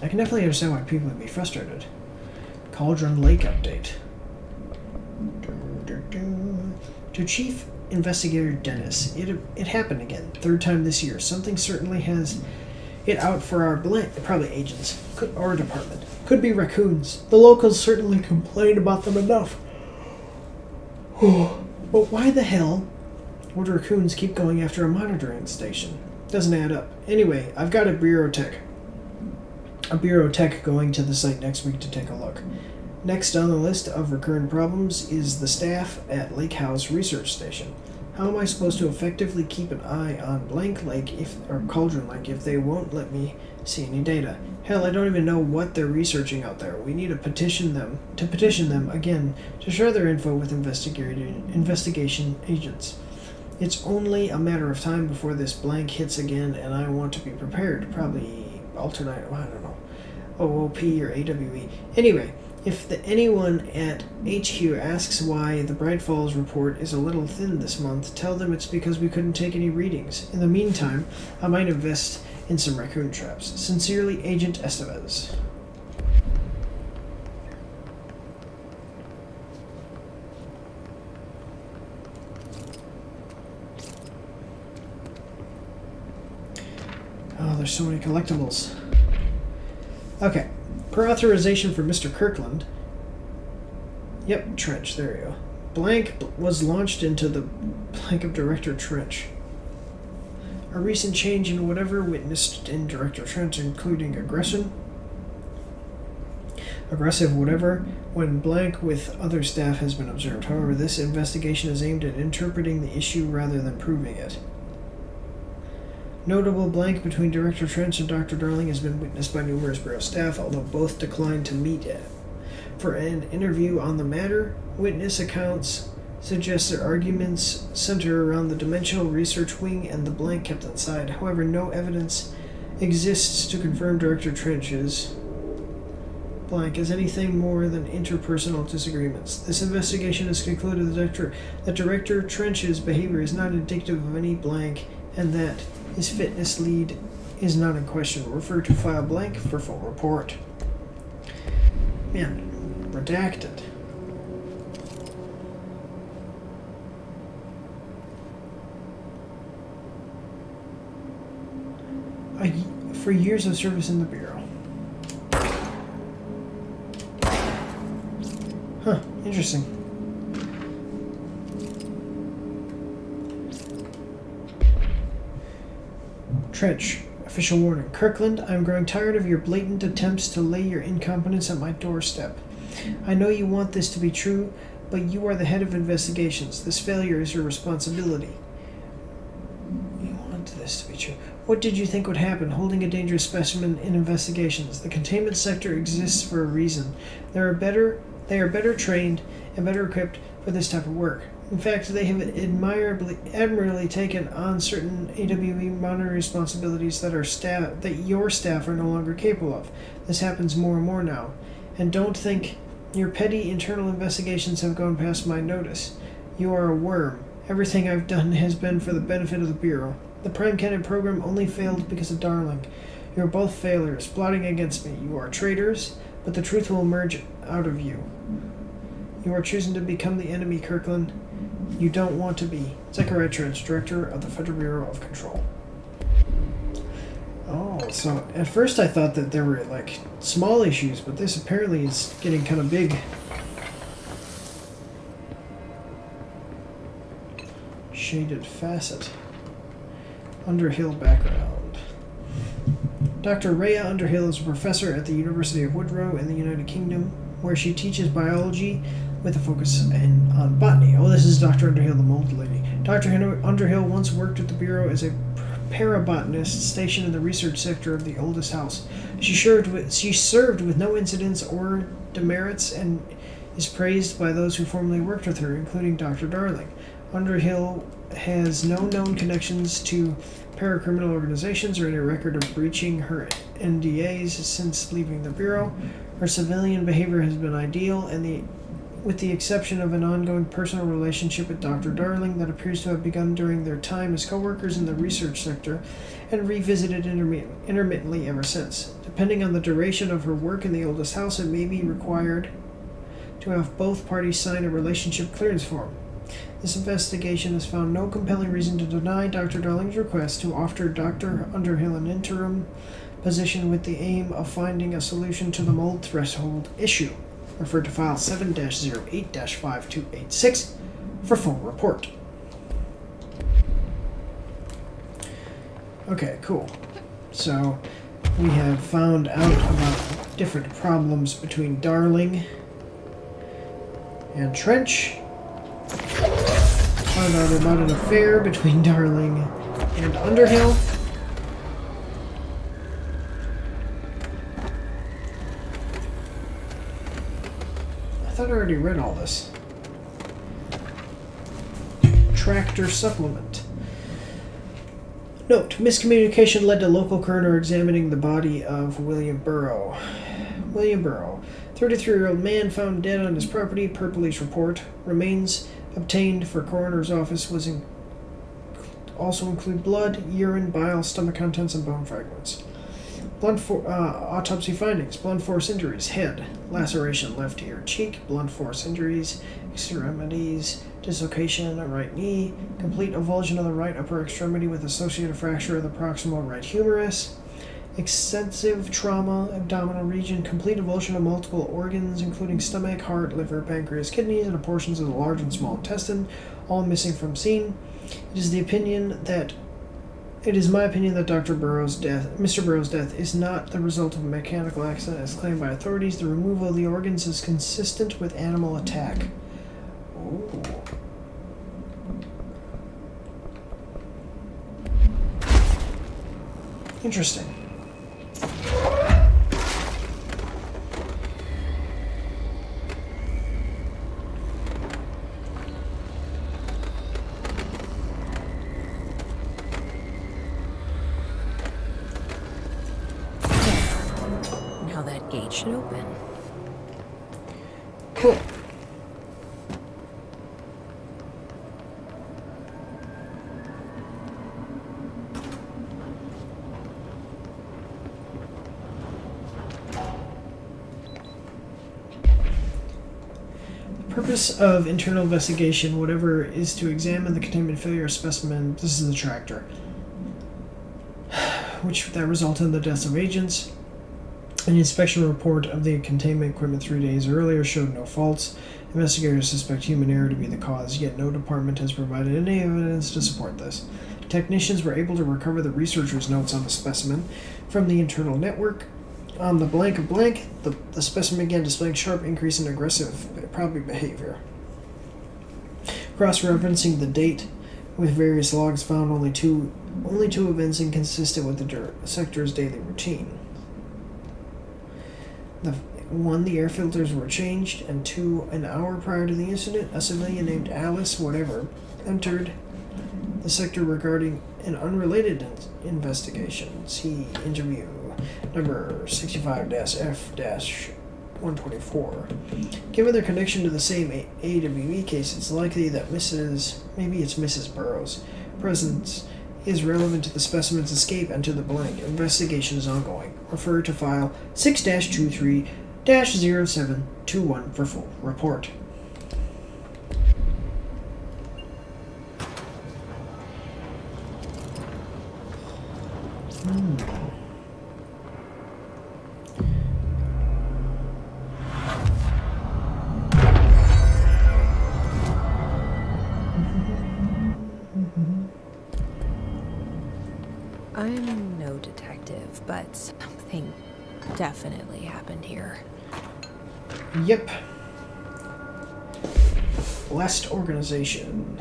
I can definitely understand why people would be frustrated. Cauldron Lake update. To Chief Investigator Dennis, it happened again. Third time this year. Something certainly has it out for our probably agents, or department. Could be raccoons. The locals certainly complain about them enough. But why the hell would raccoons keep going after a monitoring station? Doesn't add up. Anyway, I've got a bureau tech going to the site next week to take a look. Next on the list of recurrent problems is the staff at Lake House Research Station. How am I supposed to effectively keep an eye on Cauldron Lake if they won't let me see any data? Hell, I don't even know what they're researching out there. We need to petition them again to share their info with investigation agents. It's only a matter of time before this blank hits again, and I want to be prepared. Probably alternate, I don't know, OOP or AWE. Anyway, if anyone at HQ asks why the Bright Falls report is a little thin this month, tell them it's because we couldn't take any readings. In the meantime, I might invest in some raccoon traps. Sincerely, Agent Estevez. Oh, there's so many collectibles. Okay. Per authorization for Mr. Kirkland. Yep, Trench, there you go. Blank was launched into the blank of Director Trench. A recent change in whatever witnessed in Director Trench, including aggressive whatever, when blank with other staff has been observed. However, this investigation is aimed at interpreting the issue rather than proving it. Notable blank between Director Trench and Dr. Darling has been witnessed by numerous Bureau staff, although both declined to meet for an interview on the matter. Witness accounts suggest their arguments center around the Dimensional Research Wing and the blank kept inside. However, no evidence exists to confirm Director Trench's blank as anything more than interpersonal disagreements. This investigation has concluded that Director Trench's behavior is not indicative of any blank, and that his fitness lead is not in question. Refer to file blank for full report. Man, redacted. For years of service in the Bureau. Huh, interesting. Trench, official warning. Kirkland, I'm growing tired of your blatant attempts to lay your incompetence at my doorstep. I know you want this to be true, but you are the head of investigations. This failure is your responsibility. You want this to be true. What did you think would happen holding a dangerous specimen in investigations? The containment sector exists for a reason. They are better trained and better equipped for this type of work. In fact, they have admirably taken on certain AWE monitoring responsibilities that your staff are no longer capable of. This happens more and more now. And don't think your petty internal investigations have gone past my notice. You are a worm, Everything I've done has been for the benefit of the Bureau. The Prime Candidate program only failed because of Darling. You are both failures, plotting against me. You are traitors, but the truth will emerge out of you. You are choosing to become the enemy, Kirkland. You don't want to be. Zachariah Trench, Director of the Federal Bureau of Control. Oh, so at first I thought that there were, like, small issues, but this apparently is getting kind of big. Shaded facet. Underhill background. Dr. Rhea Underhill is a professor at the University of Woodrow in the United Kingdom, where she teaches biology with a focus on botany. Oh, this is Dr. Underhill, the mold lady. Dr. Underhill once worked at the Bureau as a parabotanist stationed in the research sector of the oldest house. She served with no incidents or demerits and is praised by those who formerly worked with her, including Dr. Darling. Underhill has no known connections to paracriminal organizations or any record of breaching her NDAs since leaving the Bureau. Her civilian behavior has been ideal, and with the exception of an ongoing personal relationship with Dr. Darling that appears to have begun during their time as co-workers in the research sector and revisited intermittently ever since. Depending on the duration of her work in the oldest house, it may be required to have both parties sign a relationship clearance form. This investigation has found no compelling reason to deny Dr. Darling's request to offer Dr. Underhill an interim position with the aim of finding a solution to the mold threshold issue. Refer to file 7-08-5286 for full report. Okay, cool. So, we have found out about different problems between Darling and Trench. Found out about an affair between Darling and Underhill. I thought I already read all this. Tractor supplement. Note, miscommunication led to local coroner examining the body of William Burrow. William Burrow, 33-year-old man found dead on his property per police report. Remains obtained for coroner's office also include blood, urine, bile, stomach contents, and bone fragments. Autopsy findings: blunt force injuries, head, laceration, left ear, cheek, blunt force injuries, extremities, dislocation of right knee, complete avulsion of the right upper extremity with associated fracture of the proximal right humerus, extensive trauma, abdominal region, complete avulsion of multiple organs, including stomach, heart, liver, pancreas, kidneys, and portions of the large and small intestine, all missing from scene. It is my opinion that Mr. Burrow's death is not the result of a mechanical accident as claimed by authorities. The removal of the organs is consistent with animal attack. Ooh. Interesting. Now that gate should open. Cool. Purpose of internal investigation, whatever, is to examine the containment failure specimen. This is the tractor, that resulted in the deaths of agents. An inspection report of the containment equipment 3 days earlier showed no faults. Investigators suspect human error to be the cause, yet no department has provided any evidence to support this. Technicians were able to recover the researcher's notes on the specimen from the internal network. On the blank of blank, the specimen began displaying sharp increase in aggressive probably behavior. Cross-referencing the date with various logs found only two events inconsistent with the sector's daily routine. The air filters were changed, and 2, an hour prior to the incident, a civilian named Alice whatever entered the sector regarding an unrelated investigation. See interview number 65-F- 124. Given their connection to the same AWE case, it's likely that maybe it's Mrs. Burroughs' presence is relevant to the specimen's escape and to the blank. Investigation is ongoing. Refer to file 6-23-0721 for full report. I'm no detective, but something definitely happened here. Yep. Blessed Organization.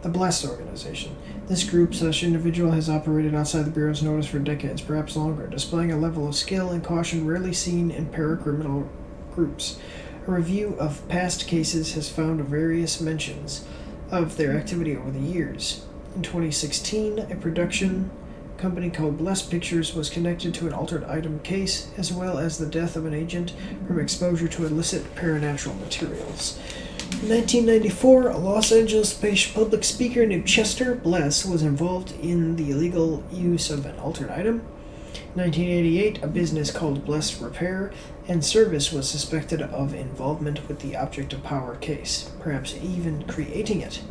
The Blessed Organization. This group/individual has operated outside the Bureau's notice for decades, perhaps longer, displaying a level of skill and caution rarely seen in paracriminal groups. A review of past cases has found various mentions of their activity over the years. In 2016, a production company called Blessed Pictures was connected to an altered item case, as well as the death of an agent from exposure to illicit paranatural materials. In 1994, a Los Angeles-based public speaker named Chester Bless was involved in the illegal use of an altered item. In 1988, a business called Blessed Repair and Service was suspected of involvement with the Object of Power case, perhaps even creating it.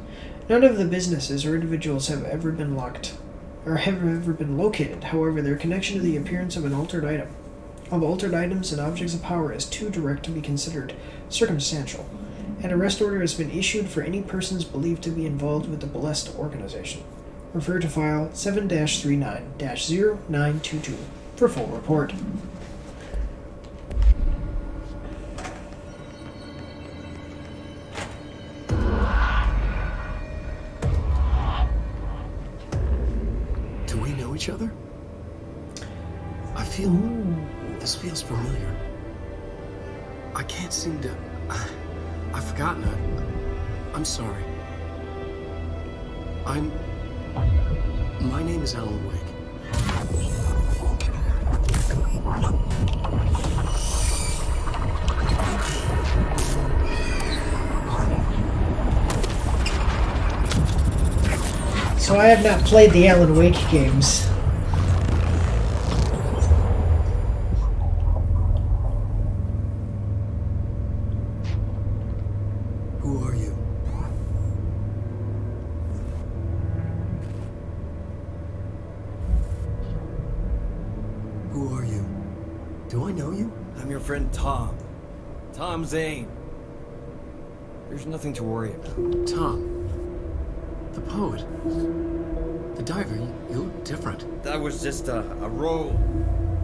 None of the businesses or individuals have ever been located. However, their connection to the appearance of altered items and objects of power is too direct to be considered circumstantial. An arrest order has been issued for any persons believed to be involved with the Blessed Organization. Refer to file 7-39-0922 for full report. Each other? I feel... This feels familiar. I can't seem to... I've forgotten it. I'm sorry. My name is Alan Wake. So I have not played the Alan Wake games. Who are you? Who are you? Do I know you? I'm your friend Tom. Tom Zane. There's nothing to worry about. Tom. The poet. The diver. You look different. That was just a role.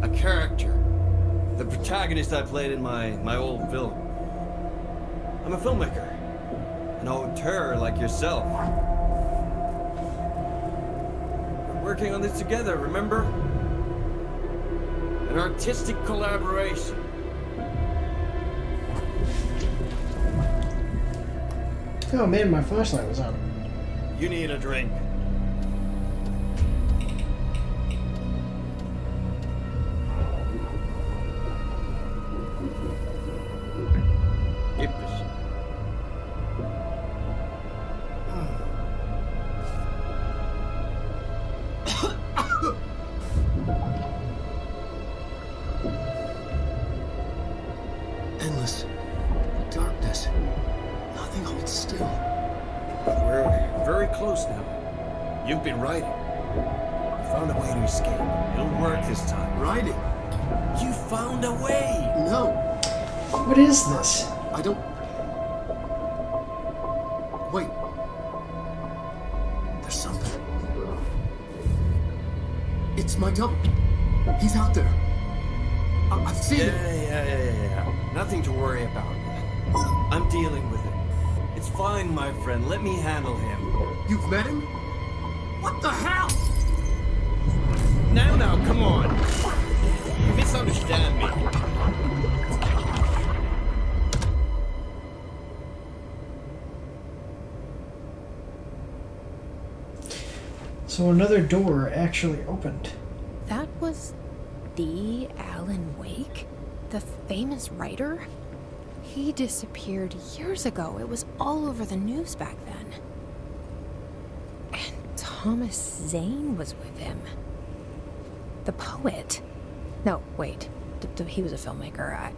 A character. The protagonist I played in my old film. I'm a filmmaker. An auteur like yourself. We're working on this together, remember? An artistic collaboration. Oh man, my flashlight was on. You need a drink. Endless darkness. Nothing holds still. We're very close now. You've been writing. You found a way to escape. It'll work this time. Writing? You found a way! No. What is this? I don't... Wait. There's something. It's my double. He's out there. I've seen it. Yeah. Nothing to worry about. I'm dealing with it. It's fine, my friend. Let me handle him. You've met him? What the hell? Now, come on. You misunderstand me. So another door actually opened. That was the Alan Wake? The famous writer? He disappeared years ago. It was all over the news back then. And Thomas Zane was with him. The poet. No, wait. He was a filmmaker.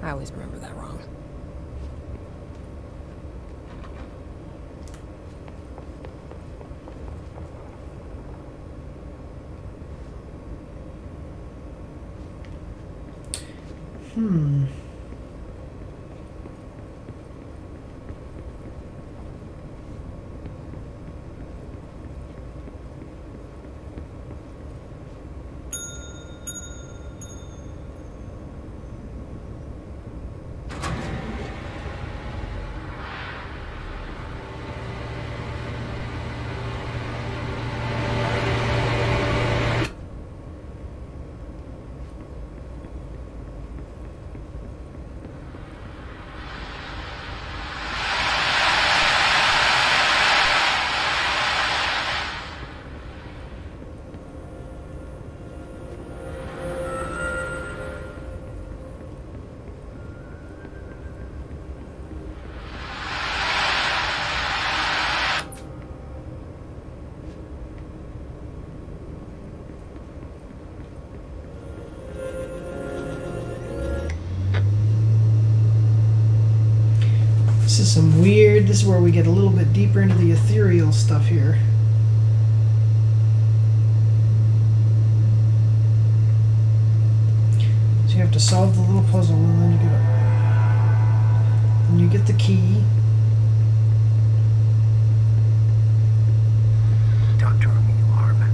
I always remember that wrong. This is where we get a little bit deeper into the ethereal stuff here. So you have to solve the little puzzle, and then you get the key. Dr. Renewal Hartman,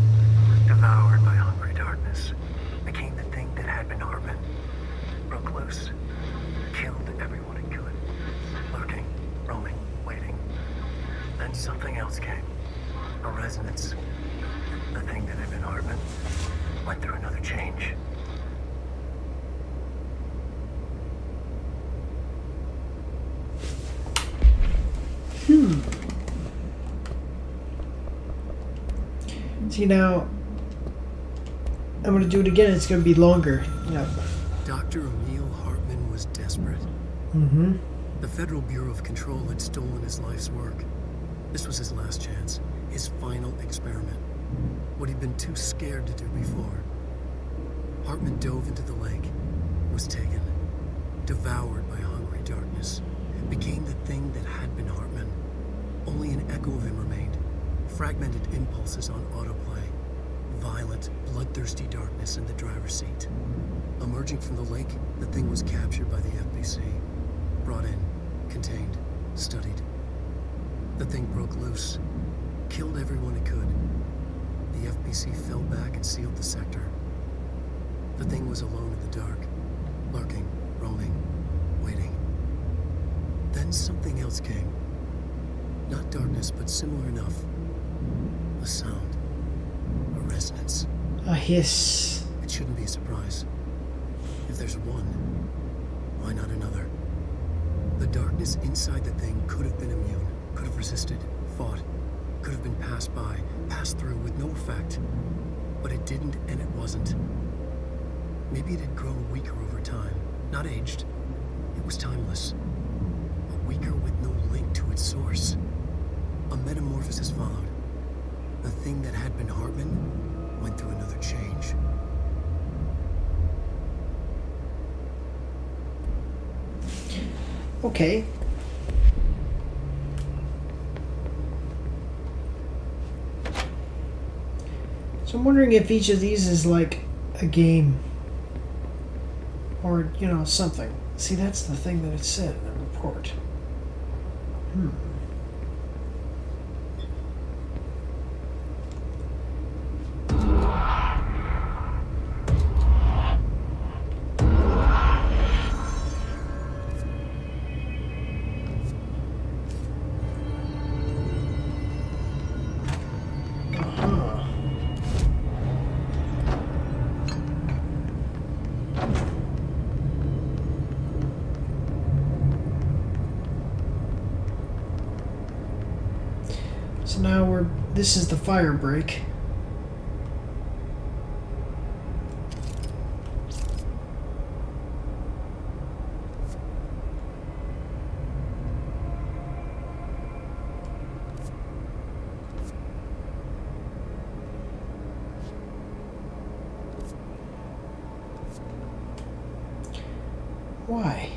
devoured by hungry darkness, became the thing that had been Hartman. Broke loose, killed everyone it could, lurking, roaming, waiting. Then something else came. A resonance. The thing that had been Hartman went through another change. See, now I'm going to do it again. It's going to be longer. Yeah. Dr. Emil Hartman was desperate. The Federal Bureau of Control had stolen his life's work. This was his last chance, his final experiment. What he'd been too scared to do before. Hartman dove into the lake, was taken, devoured by hungry darkness, became the thing that had been Hartman. Only an echo of him remained, fragmented impulses on autoplay, violent, bloodthirsty darkness in the driver's seat. Emerging from the lake, the thing was captured by the FBC, brought in, contained, studied. The thing broke loose, killed everyone it could. The FBC fell back and sealed the sector. The thing was alone in the dark, lurking, roaming, waiting. Then something else came. Not darkness, but similar enough. A sound. A resonance. A hiss. It shouldn't be a surprise. If there's one, why not another? The darkness inside the thing could have been immune, could have resisted, fought, could have been passed by, passed through with no effect. But it didn't, and it wasn't. Maybe it had grown weaker over time, not aged. It was timeless. But weaker with no link to its source. A metamorphosis followed. The thing that had been Hartman went through another change. Okay. So I'm wondering if each of these is like a game. Or, you know, something. See, that's the thing that it said in the report. So now this is the fire break. Why?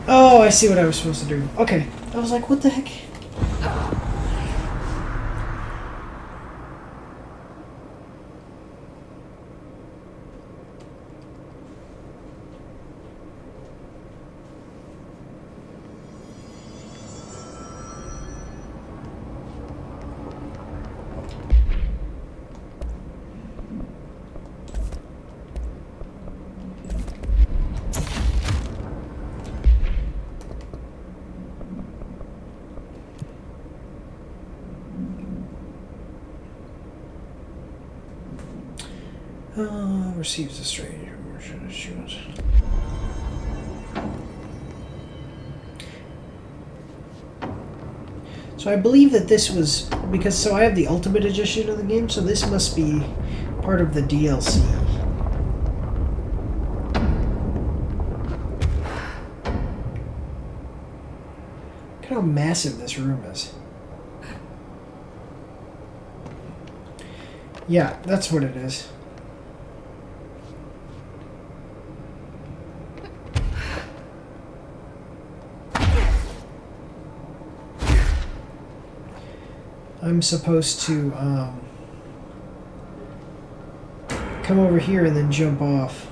Oh, I see what I was supposed to do. Okay. I was like, what the heck? Receives a strange assurance. So I believe that this was because I have the Ultimate Edition of the game, so this must be part of the DLC. Look at how massive this room is. Yeah, that's what it is. I'm supposed to come over here and then jump off.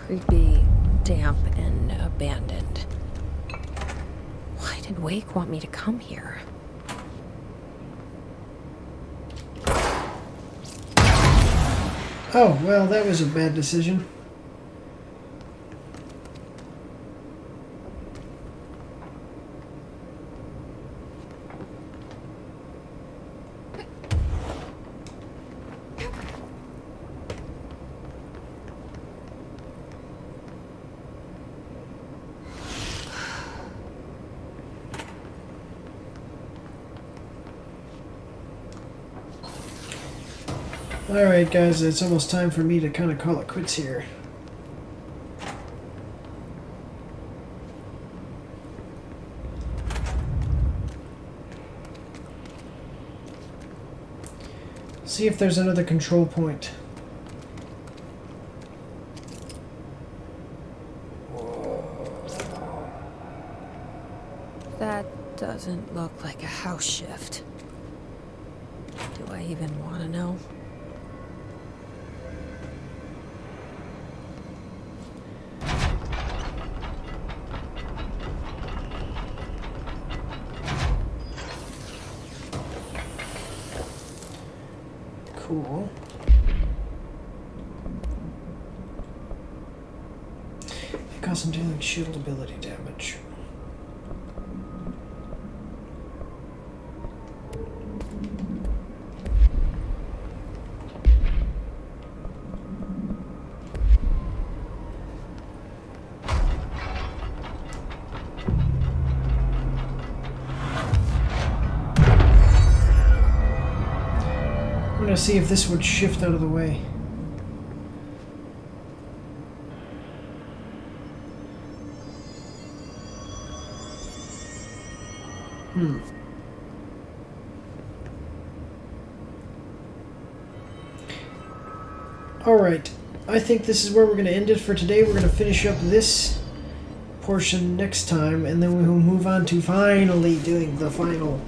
Creepy, damp, and abandoned. Why did Wake want me to come here? Oh, well, that was a bad decision. Alright guys, it's almost time for me to kind of call it quits here. See if there's another control point. That doesn't look like a house shift. Do I even want to know? Cool. It caused some dealing shield ability damage. I'm gonna see if this would shift out of the way. Alright, I think this is where we're going to end it for today. We're going to finish up this portion next time, and then we will move on to finally doing the final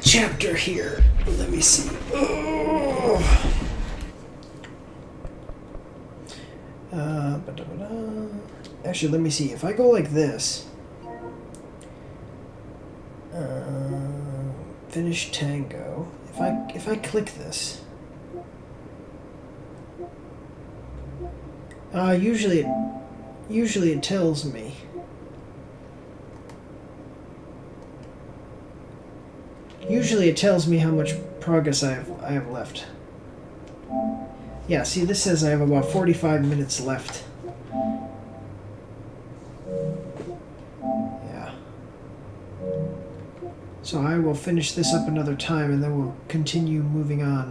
chapter here. Let me see. Actually, let me see. If I go like this, finish tango. If I click this, usually it tells me. Usually it tells me how much progress I have left. Yeah, see, this says I have about 45 minutes left. Yeah. So I will finish this up another time, and then we'll continue moving on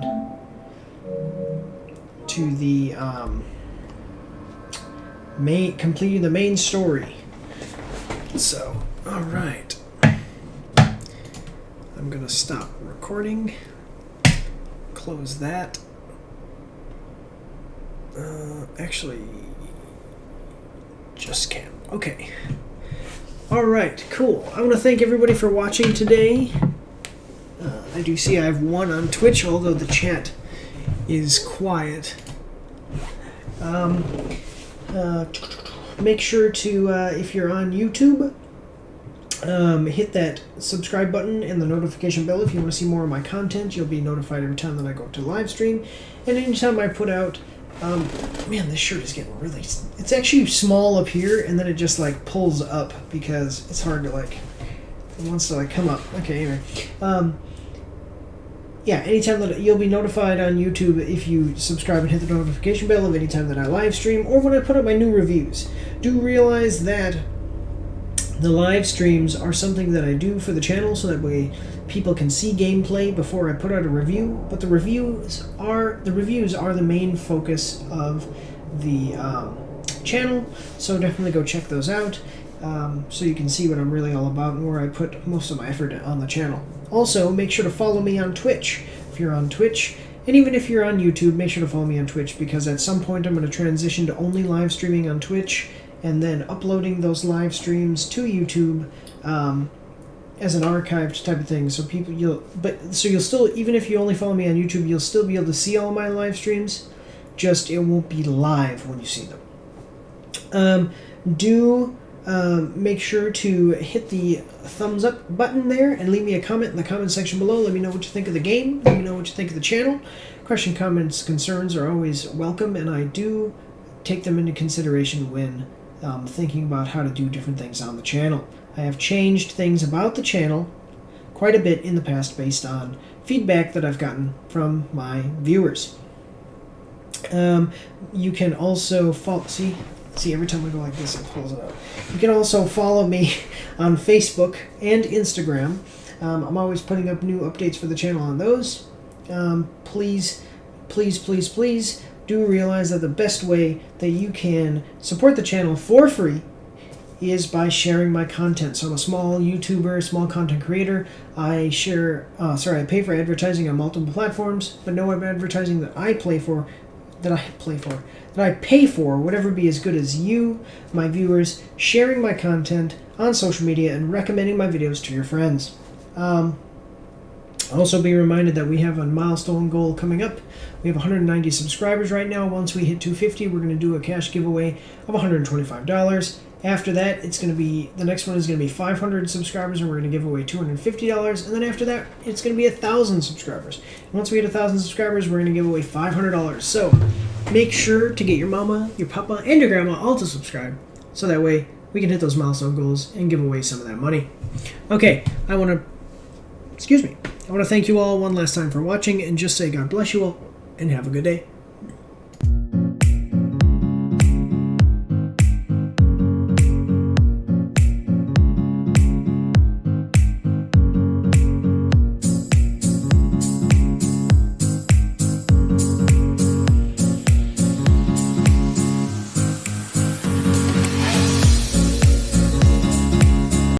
to the completing the main story. So, all right. I'm gonna stop recording. Close that. Actually, just can't. Okay. All right, cool. I want to thank everybody for watching today. I do see I have one on Twitch, although the chat is quiet. Make sure to, if you're on YouTube, hit that subscribe button and the notification bell if you want to see more of my content. You'll be notified every time that I go to live stream. And anytime I put out... man, this shirt is getting really... It's actually small up here, and then it just, like, pulls up because it's hard to, like... It wants to, like, come up. Okay, anyway. Yeah, anytime that... You'll be notified on YouTube if you subscribe and hit the notification bell of any time that I live stream or when I put up my new reviews. Do realize that the live streams are something that I do for the channel so that way people can see gameplay before I put out a review, but the reviews are the main focus of the channel, so definitely go check those out so you can see what I'm really all about and where I put most of my effort on the channel. Also, make sure to follow me on Twitch if you're on Twitch, and even if you're on YouTube, make sure to follow me on Twitch, because at some point I'm going to transition to only live streaming on Twitch and then uploading those live streams to YouTube as an archived type of thing. So you'll still, even if you only follow me on YouTube, you'll still be able to see all my live streams. Just it won't be live when you see them. Make sure to hit the thumbs up button there and leave me a comment in the comment section below. Let me know what you think of the game. Let me know what you think of the channel. Question, comments, concerns are always welcome, and I do take them into consideration when thinking about how to do different things on the channel. I have changed things about the channel quite a bit in the past based on feedback that I've gotten from my viewers. You can also follow... See, every time I go like this, it pulls it out. You can also follow me on Facebook and Instagram. I'm always putting up new updates for the channel on those. Please do realize that the best way that you can support the channel for free is by sharing my content. So I'm a small YouTuber, small content creator. I pay for advertising on multiple platforms, but no advertising that I pay for would ever be as good as you, my viewers, sharing my content on social media and recommending my videos to your friends. Also be reminded that we have a milestone goal coming up. We have 190 subscribers right now. Once we hit 250, we're going to do a cash giveaway of $125. After that, the next one is going to be 500 subscribers, and we're going to give away $250. And then after that, it's going to be 1,000 subscribers. And once we hit 1,000 subscribers, we're going to give away $500. So make sure to get your mama, your papa, and your grandma all to subscribe, so that way we can hit those milestone goals and give away some of that money. Okay, I want to thank you all one last time for watching, and just say God bless you all, and have a good day.